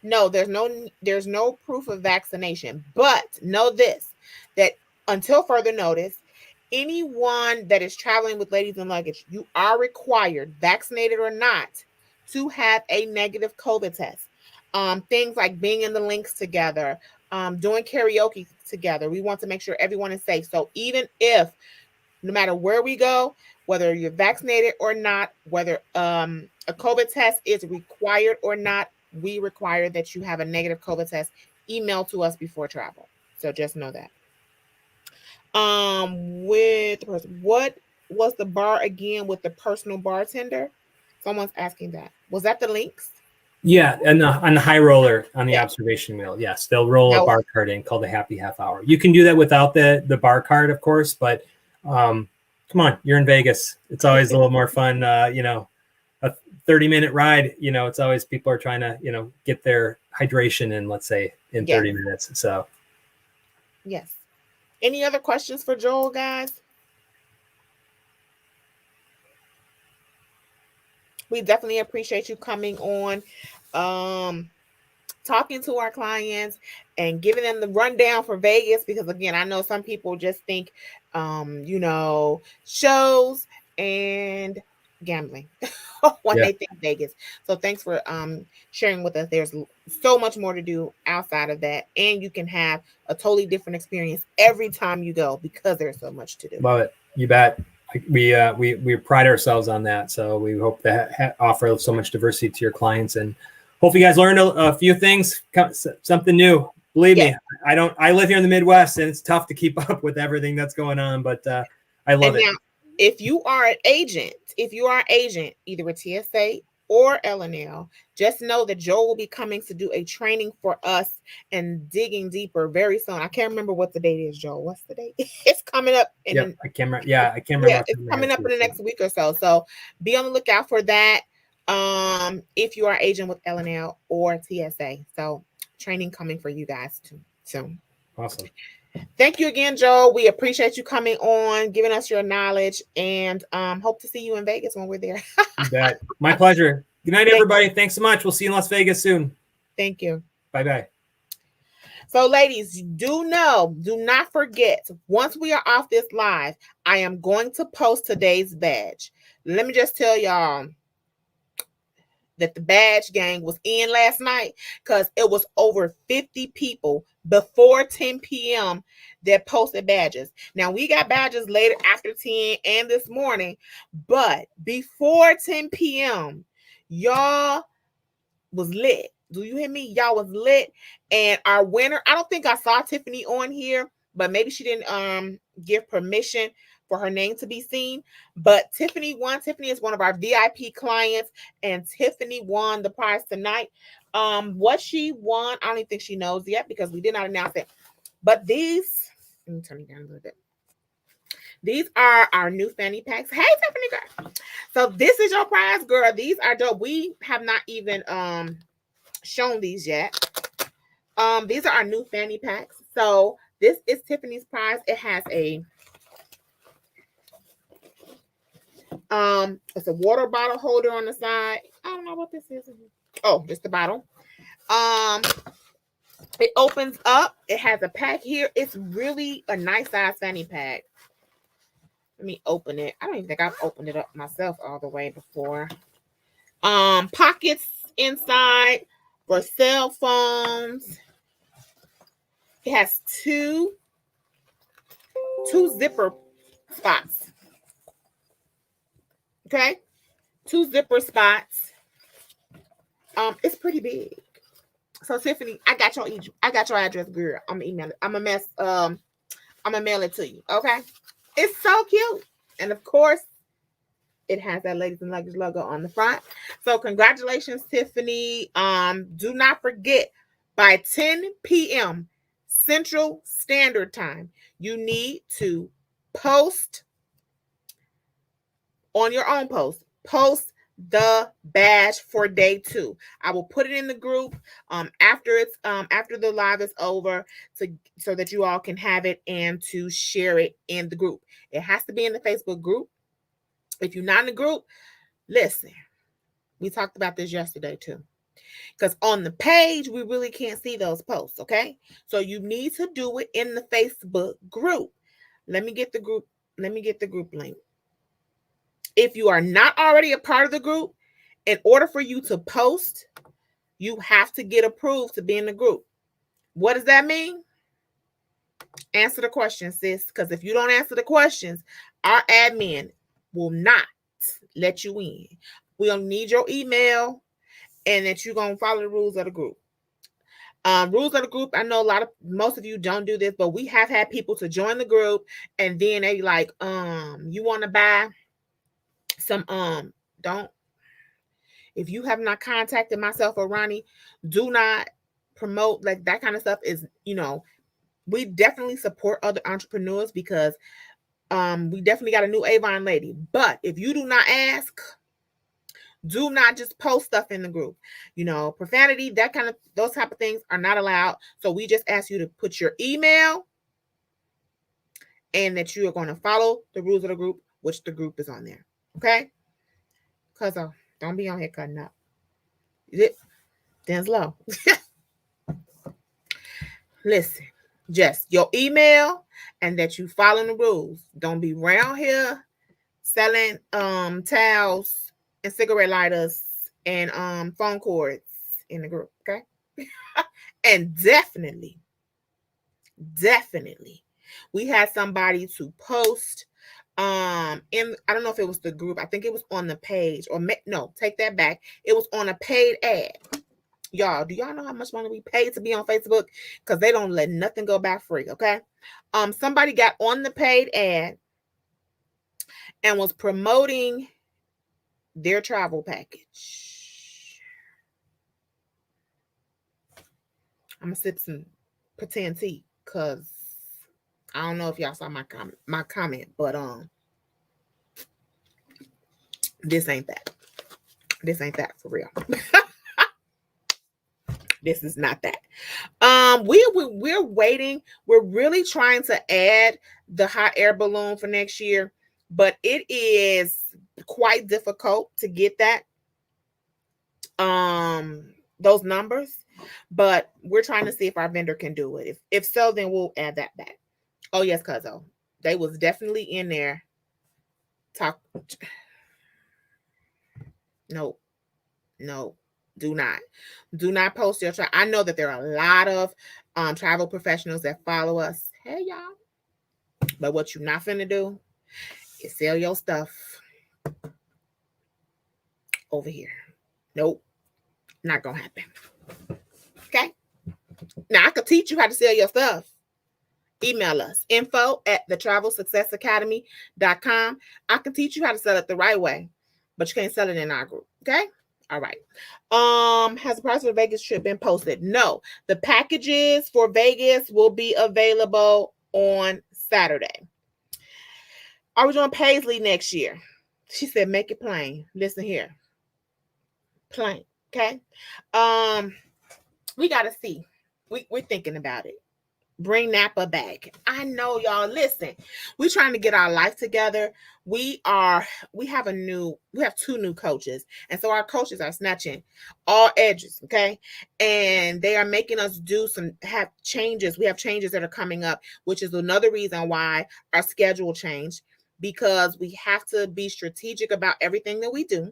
no, there's no proof of vaccination, but know this, that until further notice, anyone that is traveling with ladies and luggage, you are required, vaccinated or not, to have a negative COVID test. Things like being in the links together, doing karaoke together. We want to make sure everyone is safe. So even if, no matter where we go, whether you're vaccinated or not, whether a COVID test is required or not, we require that you have a negative COVID test emailed to us before travel. So just know that. With the person, what was the bar again with the personal bartender? Someone's asking that. Was that the links? Yeah, and on the high roller on the Yeah. observation wheel, yes, they'll roll a No. bar card in called the Happy Half Hour. You can do that without the bar card, of course, but come on, you're in Vegas. It's always a little more fun. A 30-minute ride. It's always people are trying to get their hydration in, let's say, in 30 minutes. So yes. Any other questions for Joel, guys? We definitely appreciate you coming on, talking to our clients and giving them the rundown for Vegas, because again, I know some people just think shows and gambling when they think Vegas. So thanks for sharing with us. There's so much more to do outside of that, and you can have a totally different experience every time you go because there's so much to do. Love it. You bet. We pride ourselves on that. So we hope to offer so much diversity to your clients, and hope you guys learned a few things, something new. Believe me, I live here in the Midwest, and it's tough to keep up with everything that's going on, but I love it. Now, if you are an agent, either with TSA or LNL, just know that Joel will be coming to do a training for us and digging deeper very soon. I can't remember what the date is, Joel. What's the date? It's coming up. I can't remember. Yeah, I can't remember. Yeah, it's coming up in the next week or so. So be on the lookout for that. If you are agent with LNL or TSA, so training coming for you guys too soon. Awesome. Thank you again, Joel. We appreciate you coming on, giving us your knowledge, and hope to see you in Vegas when we're there. You bet. My pleasure. Good night, everybody. Thanks so much. We'll see you in Las Vegas soon. Thank you. Bye-bye. So, ladies, do not forget, once we are off this live, I am going to post today's badge. Let me just tell y'all that the badge gang was in last night, because it was over 50 people before 10 p.m. that posted badges. Now, we got badges later after 10 and this morning, but before 10 p.m., y'all was lit. Do you hear me? Y'all was lit. And our winner, I don't think I saw Tiffany on here, but maybe she didn't give permission for her name to be seen. But Tiffany won. Tiffany is one of our VIP clients, and Tiffany won the prize tonight. What she won, I don't even think she knows yet because we did not announce it. But these, let me turn it down a little bit. These are our new fanny packs. Hey, Tiffany girl. So this is your prize, girl. These are dope. We have not even shown these yet. These are our new fanny packs. So this is Tiffany's prize. It has it's a water bottle holder on the side. I don't know what this is. Oh, just the bottle. It opens up. It has a pack here. It's really a nice size fanny pack. Let me open it. I don't even think I've opened it up myself all the way before. Pockets inside for cell phones. It has two zipper spots. Okay, 2 zipper spots. It's pretty big. So Tiffany, I got your address, girl. I'm gonna email it. I'm gonna mail it to you. Okay. It's so cute. And of course, it has that Ladies and Luggage logo on the front. So congratulations, Tiffany. Do not forget, by 10 p.m. Central Standard Time, you need to post on your own post the badge for day 2. I will put it in the group after the live is over, so that you all can have it and to share it in the group. It has to be in the Facebook group. If you're not in the group, listen, we talked about this yesterday too. Because on the page, we really can't see those posts, okay? So you need to do it in the Facebook group. Let me get the group link. If you are not already a part of the group, in order for you to post, you have to get approved to be in the group. What does that mean? Answer the question, sis. Because if you don't answer the questions, our admin will not let you in. We'll need your email and that you're going to follow the rules of the group. Rules of the group, I know most of you don't do this, but we have had people to join the group and then they like, you want to buy some, don't, if you have not contacted myself or Ronnie, do not promote like that kind of stuff. Is, we definitely support other entrepreneurs because we definitely got a new Avon lady. But if you do not ask, do not just post stuff in the group. Profanity, those type of things are not allowed. So we just ask you to put your email and that you are going to follow the rules of the group, which the group is on there. Okay? Because don't be on here cutting up. Denslow. Listen, just your email and that you follow the rules. Don't be around here selling towels and cigarette lighters and phone cords in the group, okay? And definitely, we had somebody to post I don't know if it was the group. I think it was on the page, or no, take that back. It was on a paid ad. Y'all, do y'all know how much money we pay to be on Facebook? Because they don't let nothing go back free, okay? Somebody got on the paid ad and was promoting their travel package. I'm gonna sip some pretend tea because I don't know if y'all saw my comment, but this ain't that. This ain't that for real. This is not that. We're waiting. We're really trying to add the hot air balloon for next year, but it is quite difficult to get that those numbers. But we're trying to see if our vendor can do it. If so, then we'll add that back. Oh yes, cuzzo. They was definitely in there. No. Do not post your travel. I know that there are a lot of travel professionals that follow us. Hey y'all. But what you're not finna do is sell your stuff over here. Nope. Not gonna happen. Okay. Now I could teach you how to sell your stuff. Email us info@thetravelsuccessacademy.com. I can teach you how to sell it the right way, but you can't sell it in our group. Okay. All right. Has the price of the Vegas trip been posted? No. The packages for Vegas will be available on Saturday. Are we doing Paisley next year? She said, make it plain. Listen here. Plain. Okay. We gotta see. We're thinking about it. Bring Napa back. I know y'all. Listen, we're trying to get our life together. We have two new coaches, and so our coaches are snatching all edges, okay? And they are making us have changes. We have changes that are coming up, which is another reason why our schedule changed, because we have to be strategic about everything that we do.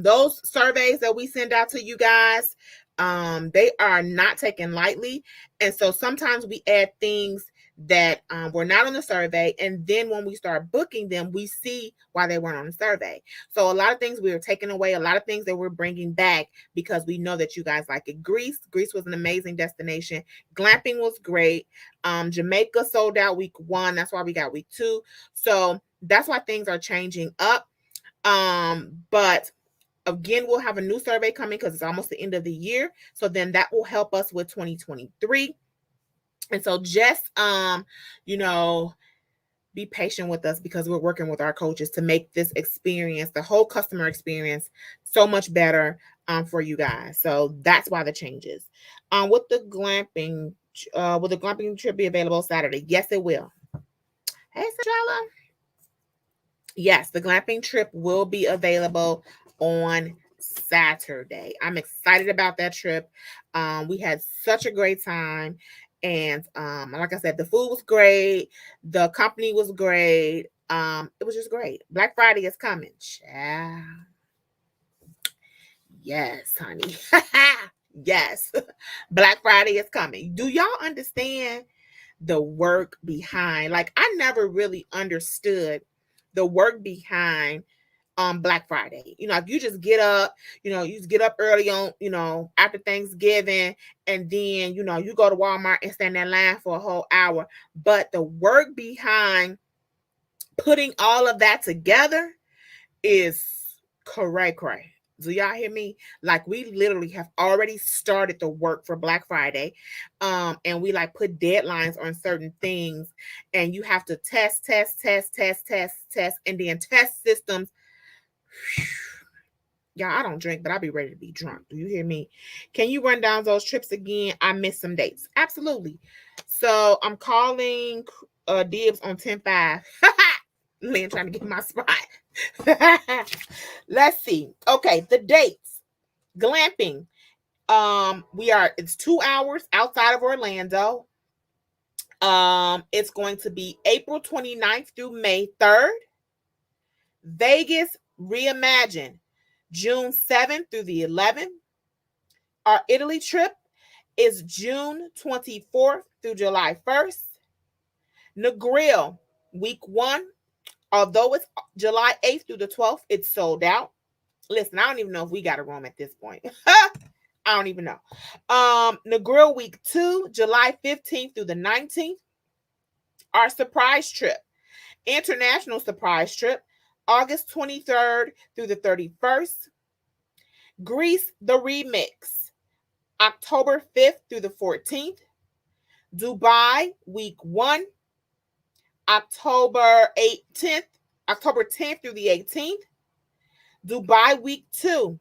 Those surveys that we send out to you guys, they are not taken lightly. And so sometimes we add things that were not on the survey. And then when we start booking them, we see why they weren't on the survey. So a lot of things we are taking away, a lot of things that we're bringing back because we know that you guys like it. Greece was an amazing destination. Glamping was great. Jamaica sold out week 1. That's why we got week 2. So that's why things are changing up. But again, we'll have a new survey coming because it's almost the end of the year. So then that will help us with 2023. And so just, be patient with us because we're working with our coaches to make this experience, the whole customer experience, so much better for you guys. So that's why the changes. With the glamping, will the glamping trip be available Saturday? Yes, it will. Hey, Sajala. Yes, the glamping trip will be available on Saturday. I'm excited about that trip. We had such a great time. And like I said, the food was great. The company was great. It was just great. Black Friday is coming. Child. Yes, honey. Yes. Black Friday is coming. Do y'all understand the work behind? Like, I never really understood the work behind Black Friday. If you just get up, you just get up early on, after Thanksgiving, and then, you go to Walmart and stand in line for a whole hour. But the work behind putting all of that together is cray. Do y'all hear me? Like, we literally have already started the work for Black Friday. And we like put deadlines on certain things, and you have to test, and then test systems. Y'all, I don't drink, but I'll be ready to be drunk. Do you hear me? Can you run down those trips again? I missed some dates. Absolutely. So I'm calling dibs on 10-5. Lynn trying to get my spot. Let's see. Okay, the dates. Glamping. It's 2 hours outside of Orlando. It's going to be April 29th through May 3rd. Vegas Reimagine, June 7th through the 11th. Our Italy trip is June 24th through July 1st. Negril, week 1, although it's July 8th through the 12th, it's sold out. Listen, I don't even know if we got a room at this point. I don't even know. Negril week 2, July 15th through the 19th. Our surprise trip, international surprise trip, August 23rd through the 31st. Greece, the remix, October 5th through the 14th. Dubai, week 1, October 10th through the 18th. Dubai, week 2,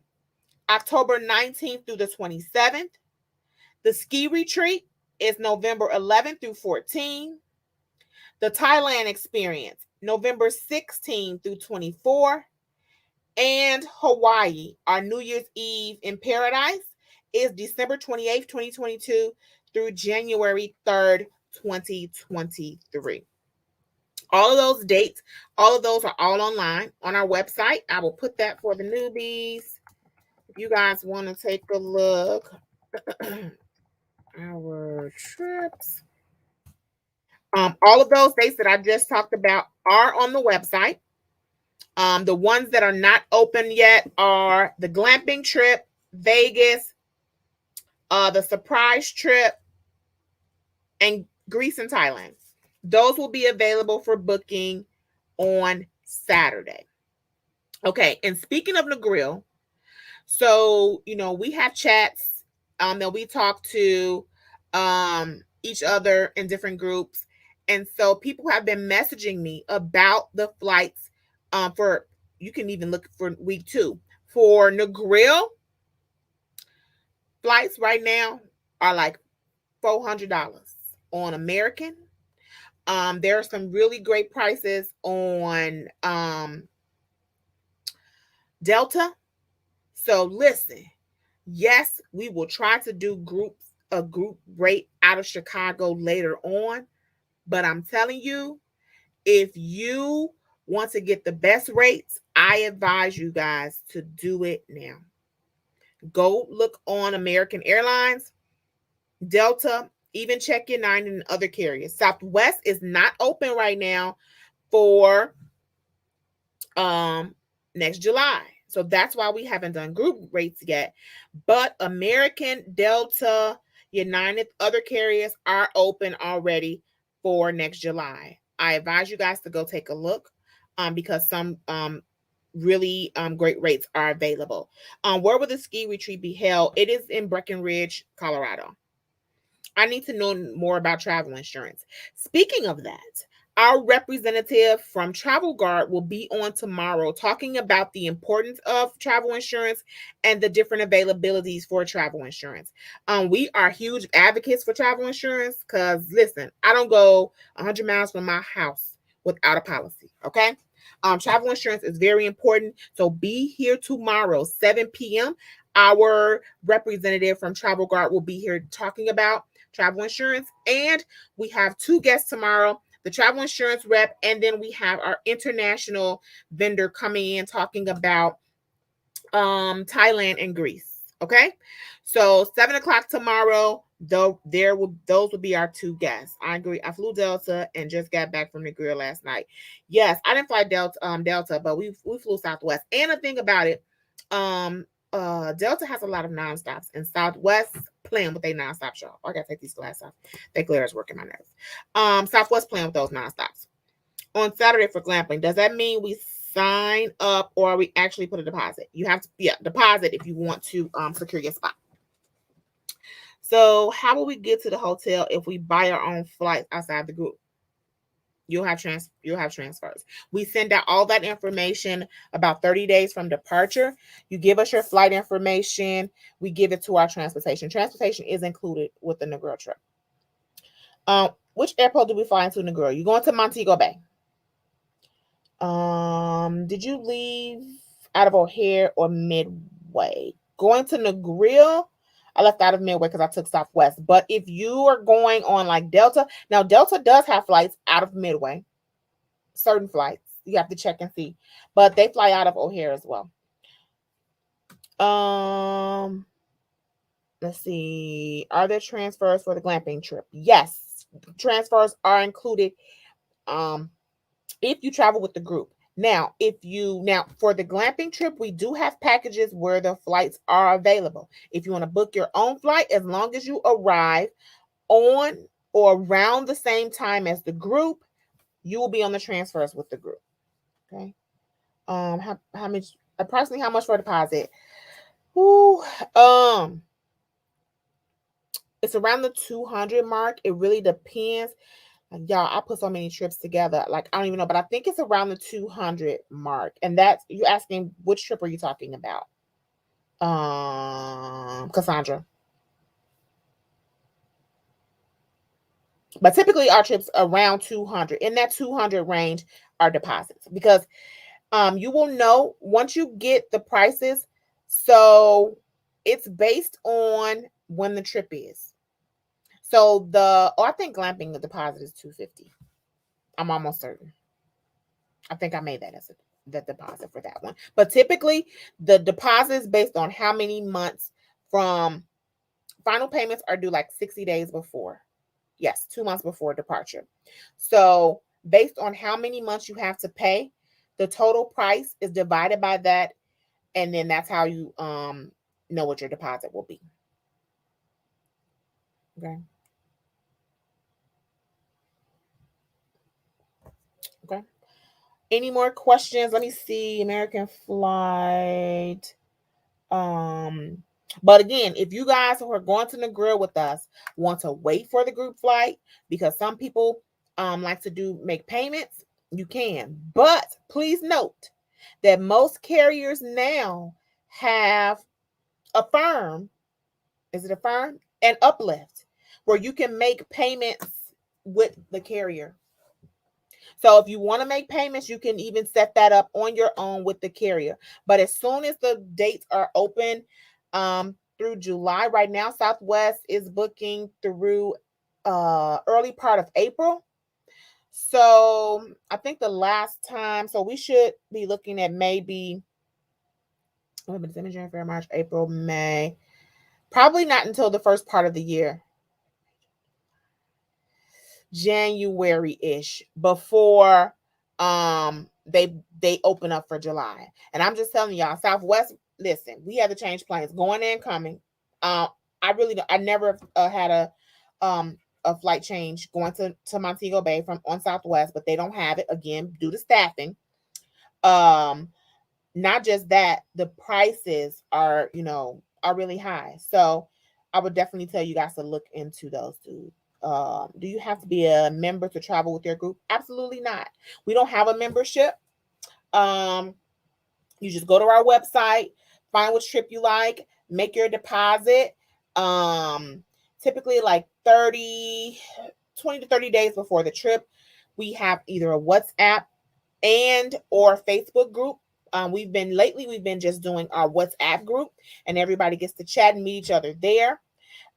October 19th through the 27th. The ski retreat is November 11th through 14th. The Thailand experience, November 16th through 24th. And Hawaii, our New Year's Eve in Paradise, is December 28th, 2022 through January 3rd, 2023. All of those dates, all of those are all online on our website. I will put that for the newbies. If you guys want to take a look, our trips. All of those dates that I just talked about are on the website. The ones that are not open yet are the glamping trip, Vegas, the surprise trip, and Greece and Thailand. Those will be available for booking on Saturday. Okay, and speaking of the grill, so we have chats that we talk to each other in different groups, and so people have been messaging me about the flights for, you can even look for week 2 for Negril. Flights right now are like $400 on American. There are some really great prices on Delta. So listen, yes, we will try to do a group rate out of Chicago later on, but I'm telling you, if you want to get the best rates, I advise you guys to do it now. Go look on American Airlines, Delta, even check your 9 and other carriers. Southwest is not open right now for next July. So that's why we haven't done group rates yet. But American, Delta, United, other carriers are open already for next July. I advise you guys to go take a look because some really great rates are available. Where will the ski retreat be held? It is in Breckenridge, Colorado. I need to know more about travel insurance. Speaking of that, Our representative from Travel Guard will be on tomorrow talking about the importance of travel insurance and the different availabilities for travel insurance. We are huge advocates for travel insurance because, listen, I don't go 100 miles from my house without a policy, okay? Travel insurance is very important. So be here tomorrow, 7 p.m. Our representative from Travel Guard will be here talking about travel insurance. And we have 2 guests tomorrow, the travel insurance rep, and then we have our international vendor coming in talking about Thailand and Greece. Okay, so 7 o'clock tomorrow. Though those will be our 2 guests. I agree. I flew Delta and just got back from the grill last night. Yes, I didn't fly Delta, but we flew Southwest. And the thing about it, Delta has a lot of nonstops, and Southwest playing with their nonstop, y'all. I gotta take these glasses off. That glare is working my nerves. Southwest playing with those nonstops. On Saturday for glamping, does that mean we sign up or we actually put a deposit? You have to, deposit if you want to secure your spot. So how will we get to the hotel if we buy our own flights outside the group? You'll have transfers. We send out all that information about 30 days from departure. You give us your flight information. We give it to our transportation. Transportation is included with the Negril trip. Which airport do we fly into Negril? You going to Montego Bay? Did you leave out of O'Hare or Midway? Going to Negril, I left out of Midway because I took Southwest. But if you are going on like Delta, now Delta does have flights out of Midway. Certain flights. You have to check and see. But they fly out of O'Hare as well. Let's see. Are there transfers for the glamping trip? Yes. Transfers are included if you travel with the group. Now, for the glamping trip, we do have packages where the flights are available. If you want to book your own flight, as long as you arrive on or around the same time as the group, you will be on the transfers with the group. Okay. How much? Approximately how much for a deposit? Ooh, it's around the 200 mark. It really depends. Y'all, I put so many trips together. Like, I don't even know, but I think it's around the 200 mark. And that's, you asking which trip are you talking about? Cassandra. But typically our trips around 200. In that 200 range are deposits. Because you will know once you get the prices. So it's based on when the trip is. So I think glamping the deposit is $250. I'm almost certain. I think I made that as the deposit for that one. But typically the deposit is based on how many months from final payments are due, like 60 days before. Yes, 2 months before departure. So based on how many months you have to pay, the total price is divided by that. And then that's how you know what your deposit will be. Okay. Okay. Any more questions? Let me see. American flight. But again, if you guys who are going to the grill with us want to wait for the group flight, because some people like to make payments, you can. But please note that most carriers now have Affirm. Is it Affirm? And Uplift, where you can make payments with the carrier. So if you want to make payments, you can even set that up on your own with the carrier. But as soon as the dates are open through July, right now, Southwest is booking through early part of April. So I think the last time, so we should be looking at maybe December, January, February, March, April, May. Probably not until the first part of the year. January-ish before they open up for July. And I'm just telling y'all, Southwest, listen, we had to change planes going and coming. I never had a flight change going to Montego Bay from on Southwest, but they don't have it again due to staffing. Not just that, the prices are really high. So I would definitely tell you guys to look into those two Do you have to be a member to travel with your group? Absolutely not. We don't have a membership. You just go to our website, find which trip you like, make your deposit. Typically like 20 to 30 days before the trip, we have either a WhatsApp and or Facebook group. We've been just doing our WhatsApp group, and everybody gets to chat and meet each other there.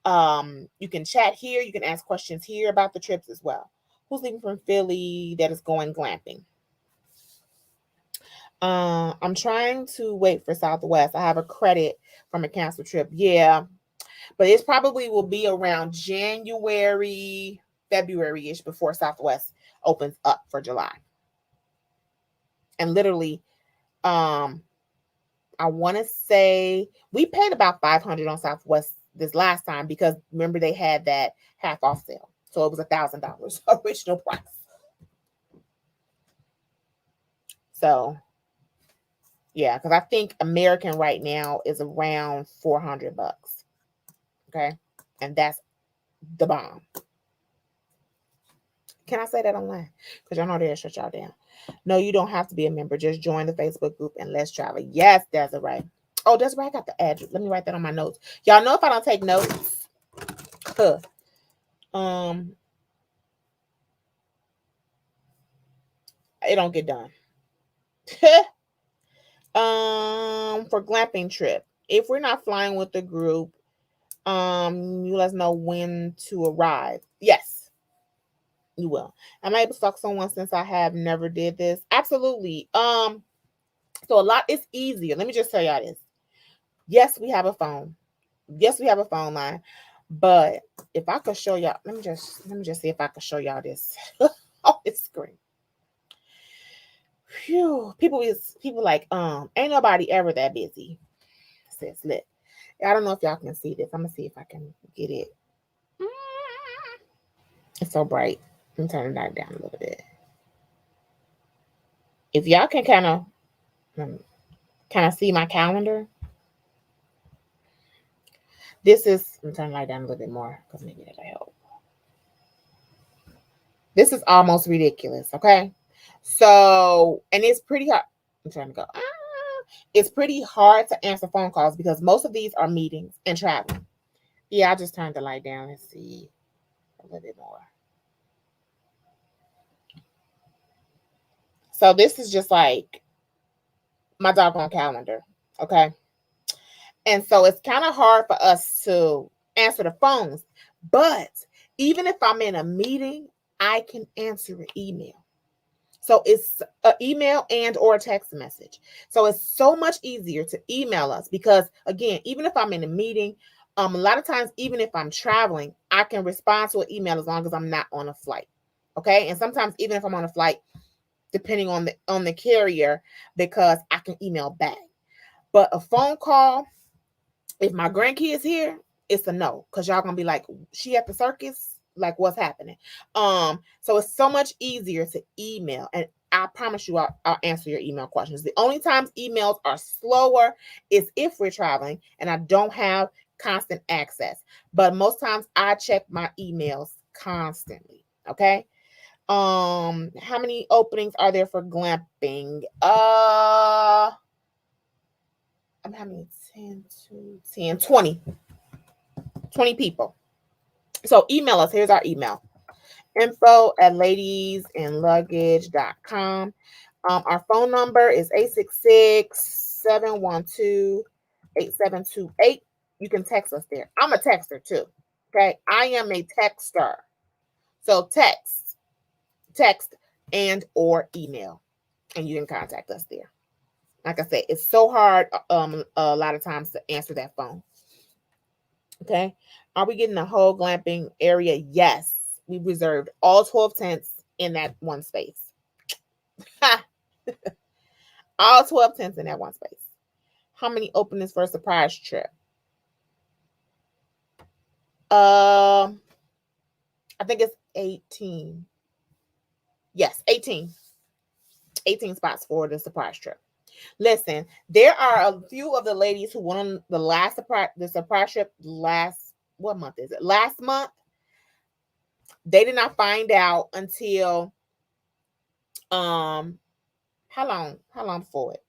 You can chat here, you can ask questions here about the trips as well. Who's leaving from Philly that is going glamping? I'm trying to wait for Southwest. I have a credit from a canceled trip. Yeah, but it probably will be around January, February-ish before Southwest opens up for July. And literally, I want to say we paid about $500 on Southwest this last time because remember they had that half off sale, so it was $1,000 original price. So yeah, because I think American right now is around $400. Okay, and that's the bomb. Can I say that online? Because y'all know they'll shut y'all down. No, you don't have to be a member. Just join the Facebook group and let's travel. Yes, Desiree. Oh, Desiree, I got the address. Let me write that on my notes. Y'all know if I don't take notes, it don't get done. For glamping trip, if we're not flying with the group, you let us know when to arrive. Yes, you will. Am I able to stalk someone since I have never did this? Absolutely. So a lot it's easier. Let me just tell y'all this. Yes, we have a phone. Yes, we have a phone line. But if I could show y'all, let me just see if I could show y'all this on this screen. Phew. People like, ain't nobody ever that busy. Says lit. I don't know if y'all can see this. I'm gonna see if I can get it. It's so bright. I'm turning that down a little bit. If y'all can kind of see my calendar. This is, I'm turning light down a little bit more because maybe that'll help. This is almost ridiculous, okay? So, and it's pretty hard. I'm trying to go. It's pretty hard to answer phone calls because most of these are meetings and traveling. Yeah, I just turned the light down. Let's see a little bit more. So this is just like my doggone calendar, okay? And so it's kind of hard for us to answer the phones. But even if I'm in a meeting, I can answer an email. So it's an email and or a text message. So it's so much easier to email us because, again, even if I'm in a meeting, a lot of times, even if I'm traveling, I can respond to an email as long as I'm not on a flight. Okay. And sometimes even if I'm on a flight, depending on the carrier, because I can email back. But a phone call, if my grandkids here, it's a no, because y'all gonna be like, she at the circus, like what's happening? So it's so much easier to email, and I promise you I'll answer your email questions. The only times emails are slower is if we're traveling and I don't have constant access, but most times I check my emails constantly. Okay. How many openings are there for glamping? I'm having 10, 20 people. So email us. Here's our email. info@ladiesandluggage.com. Our phone number is 866-712-8728. You can text us there. I'm a texter too. Okay. I am a texter. So text and or email, and you can contact us there. Like I said, it's so hard a lot of times to answer that phone. Okay. Are we getting the whole glamping area? Yes. We reserved all 12 tents in that one space. All 12 tents in that one space. How many openings for a surprise trip? I think it's 18. Yes, 18. 18 spots for the surprise trip. Listen, there are a few of the ladies who went on the surprise trip what month is it? Last month. They did not find out until how long for it?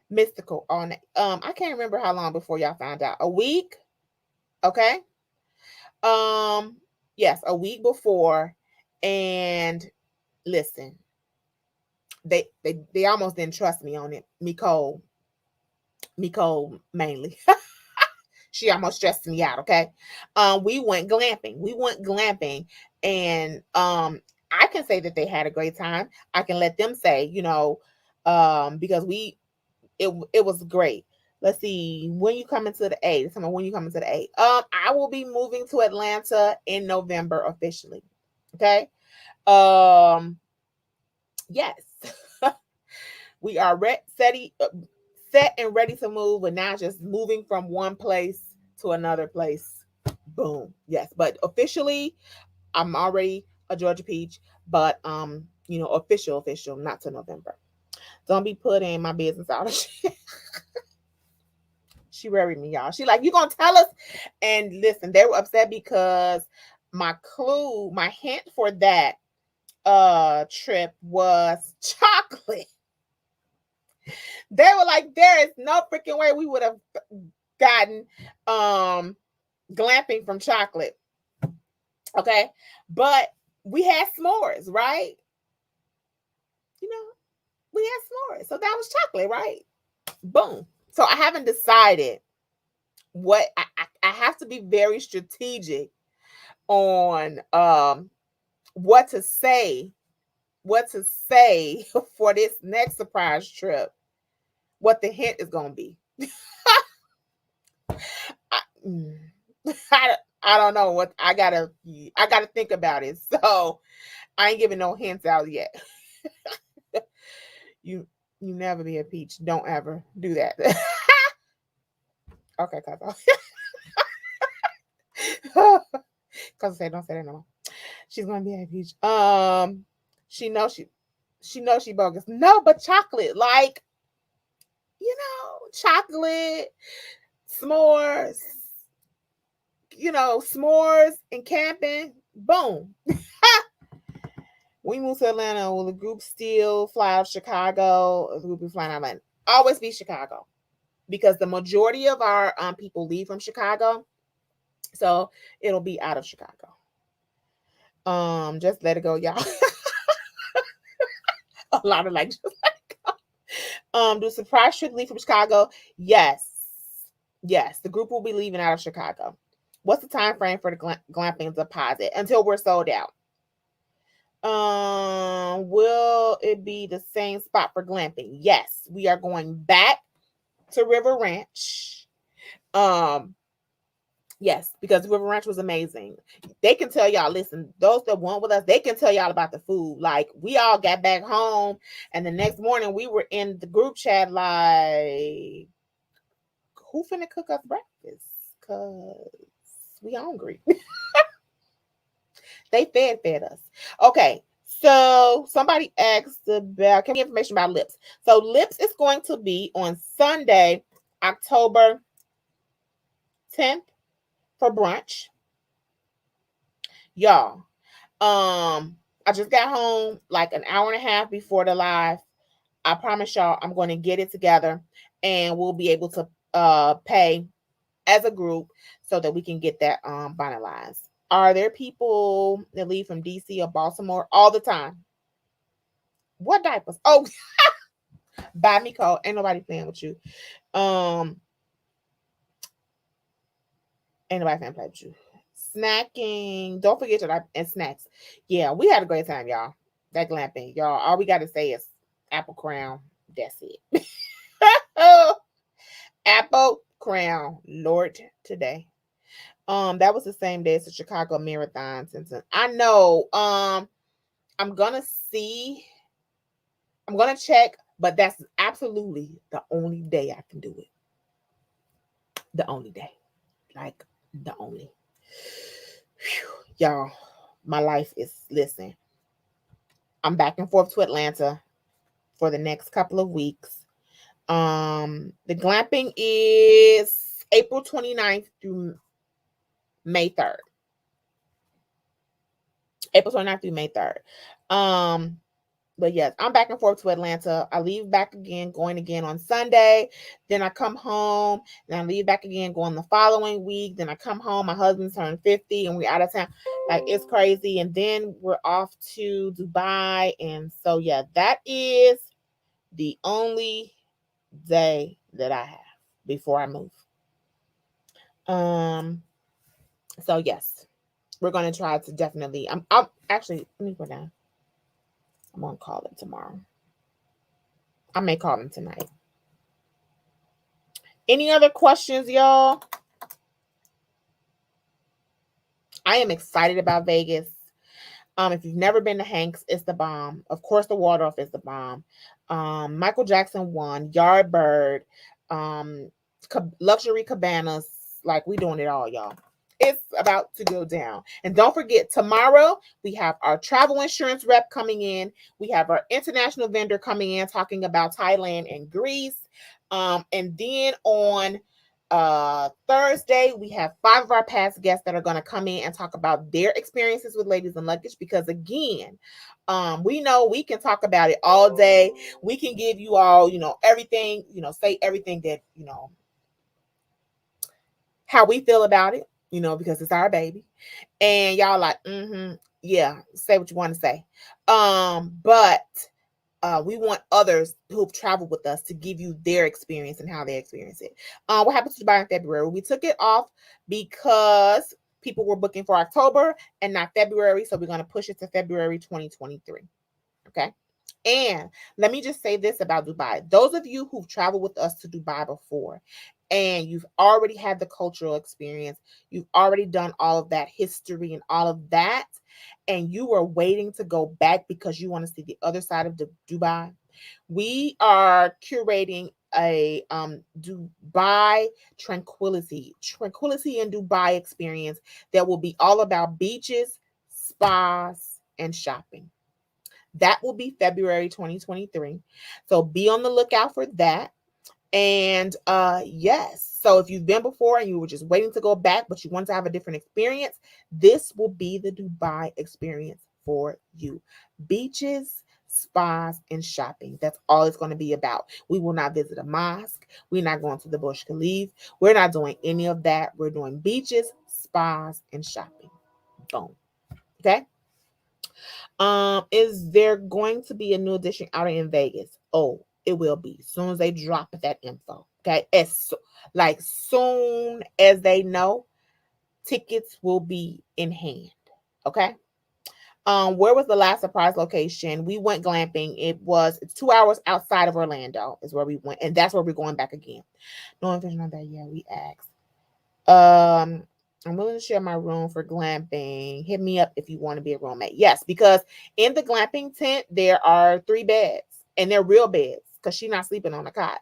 Mystical on it. I can't remember how long before y'all found out. A week? Okay. Yes, a week before. And listen, they almost didn't trust me on it. Nicole mainly. She almost stressed me out. Okay. We went glamping, and I can say that they had a great time. I can let them say, because it was great. Let's see, when you coming to the A. When you coming to the A. I will be moving to Atlanta in November officially. Okay. Yes. We are set and ready to move, but now just moving from one place to another place. Boom. Yes, but officially, I'm already a Georgia Peach, but official, not to November. Don't be putting my business out. She worried me, y'all. She like, you gonna tell us? And listen, they were upset because my hint for that trip was chocolate. They were like, there is no freaking way we would have gotten glamping from chocolate. Okay. But we had s'mores, right? We had s'mores. So that was chocolate, right? Boom. So I haven't decided what I have to be very strategic on what to say for this next surprise trip, what the hint is gonna be. I don't know what I gotta think about it. So I ain't giving no hints out yet. You never be a peach. Don't ever do that. Okay, Cause say don't say that no more. She's gonna be a peach. She knows she bogus. No, but chocolate, like chocolate, s'mores, s'mores and camping. Boom. We moved to Atlanta. Will the group still fly out of Chicago? The group be flying out of Atlanta. Always be Chicago, because the majority of our people leave from Chicago, so it'll be out of Chicago. Just let it go, y'all. A lot of like, just let it go. Do surprise trip leave from Chicago? Yes, the group will be leaving out of Chicago. What's the time frame for the glamping deposit until we're sold out? Will it be the same spot for glamping? Yes, we are going back to River Ranch. Yes, because River Ranch was amazing. They can tell y'all, listen, those that went with us, they can tell y'all about the food. Like, we all got back home, and the next morning we were in the group chat like, who finna cook us breakfast? Because we hungry. They fed us. Okay, so somebody asked about, can we get information about Lips? So Lips is going to be on Sunday, October 10th for brunch. Y'all, I just got home like an hour and a half before the live. I promise y'all I'm going to get it together, and we'll be able to pay as a group so that we can get that finalized. Are there people that leave from DC or Baltimore all the time? What diapers? Oh, bye, Nicole. Ain't nobody playing with you. Ain't nobody playing with you. Snacking. Don't forget to and snacks. Yeah, we had a great time, y'all. That glamping, y'all. All we got to say is apple crown. That's it. Apple crown, Lord, today. That was the same day as the Chicago Marathon. Since I know. I'm gonna check, but that's absolutely the only day I can do it. The only day. Like, the only. Whew. Y'all, my life is, listen, I'm back and forth to Atlanta for the next couple of weeks. The glamping is April 29th through May 3rd. April 29th through May 3rd. But yes, I'm back and forth to Atlanta. I leave back again, going again on Sunday. Then I come home, and I leave back again, going the following week. Then I come home. My husband turned 50, and we're out of town. Like, it's crazy. And then we're off to Dubai. And so, yeah, that is the only day that I have before I move. So yes, we're gonna try to definitely. I'll actually let me go down. I'm gonna call them tomorrow. I may call them tonight. Any other questions, y'all? I am excited about Vegas. If you've never been to Hanks, it's the bomb. Of course, the Waldorf is the bomb. Michael Jackson won. Yardbird, luxury cabanas. Like, we doing it all, y'all. It's about to go down. And don't forget, tomorrow we have our travel insurance rep coming in. We have our international vendor coming in talking about Thailand and Greece. And then on Thursday, we have 5 of our past guests that are going to come in and talk about their experiences with ladies and luggage. Because again, we know we can talk about it all day. We can give you all, everything, say everything that, how we feel about it, because it's our baby. And y'all like, yeah, say what you want to say. But we want others who've traveled with us to give you their experience and how they experience it. What happened to Dubai in February? We took it off because people were booking for October and not February. So we're going to push it to February 2023. Okay. And let me just say this about Dubai. Those of you who've traveled with us to Dubai before, and you've already had the cultural experience, you've already done all of that history and all of that, and you were waiting to go back because you want to see the other side of Dubai, we are curating a Dubai tranquility in Dubai experience that will be all about beaches, spas, and shopping. That will be February 2023. So be on the lookout for that. And yes, so if you've been before and you were just waiting to go back, but you want to have a different experience, this will be the Dubai experience for you. Beaches, spas, and shopping. That's all it's going to be about. We will not visit a mosque. We're not going to the Burj Khalifa. We're not doing any of that. We're doing beaches, spas, and shopping. Boom. Okay. Is there going to be a new edition out in Vegas? Oh, it will be as soon as they drop that info. Okay, soon as they know, tickets will be in hand. Okay. Where was the last surprise location? We went glamping. It's 2 hours outside of Orlando is where we went, and that's where we're going back again. No information on that yet. We asked. I'm willing to share my room for glamping. Hit me up if you want to be a roommate. Yes, because in the glamping tent, there are 3 beds, and they're real beds because she's not sleeping on a cot.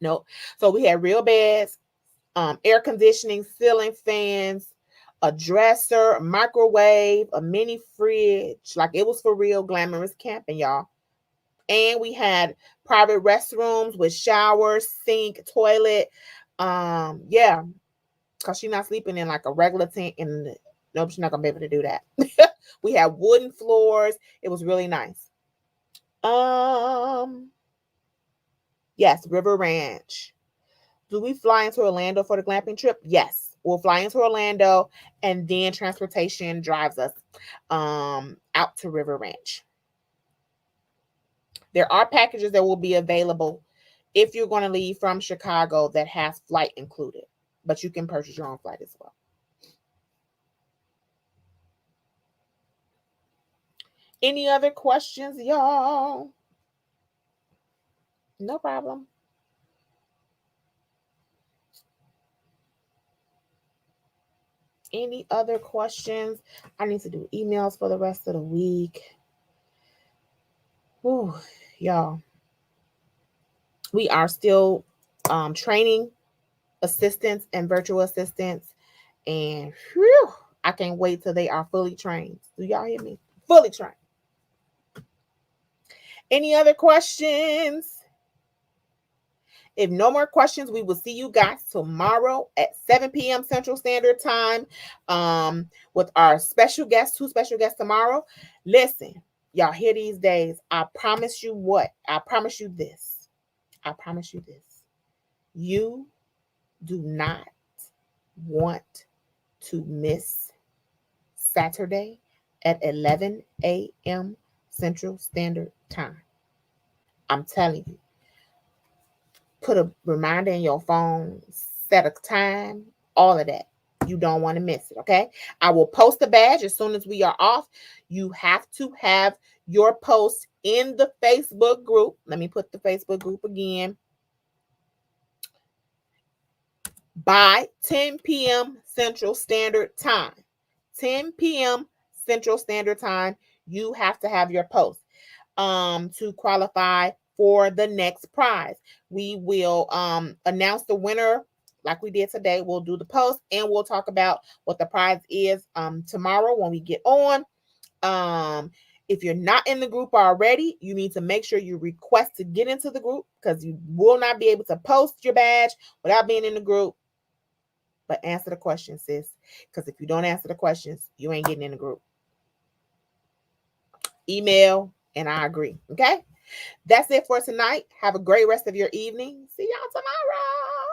Nope. So we had real beds, air conditioning, ceiling fans, a dresser, a microwave, a mini fridge. Like, it was for real glamorous camping, y'all. And we had private restrooms with showers, sink, toilet. Yeah. Because she's not sleeping in like a regular tent, and nope, she's not gonna be able to do that. We had wooden floors. It was really nice. Yes, River Ranch. Do we fly into Orlando for the glamping trip? Yes, we'll fly into Orlando, and then transportation drives us out to River Ranch. There are packages that will be available if you're going to leave from Chicago that has flight included, but you can purchase your own flight as well. Any other questions, y'all? No problem. Any other questions? I need to do emails for the rest of the week. Ooh, y'all. We are still training assistants and virtual assistants. And whew, I can't wait till they are fully trained. Do y'all hear me? Fully trained. Any other questions? If no more questions, we will see you guys tomorrow at 7 p.m. Central Standard Time with our special guests, 2 special guests tomorrow. Listen, y'all hear these days. I promise you what? I promise you this. I promise you this. You do not want to miss Saturday at 11 a.m. Central Standard Time. I'm telling you. Put a reminder in your phone, set a time, all of that. You don't want to miss it, okay? I will post a badge as soon as we are off. You have to have your post in the Facebook group. Let me put the Facebook group again. By 10 p.m. Central Standard Time. 10 p.m. Central Standard Time, you have to have your post to qualify for the next prize. We will announce the winner like we did today. We'll do the post and we'll talk about what the prize is tomorrow when we get on. If you're not in the group already, you need to make sure you request to get into the group because you will not be able to post your badge without being in the group. But answer the questions, sis. Because if you don't answer the questions, you ain't getting in the group. Email, and I agree. Okay? That's it for tonight. Have a great rest of your evening. See y'all tomorrow.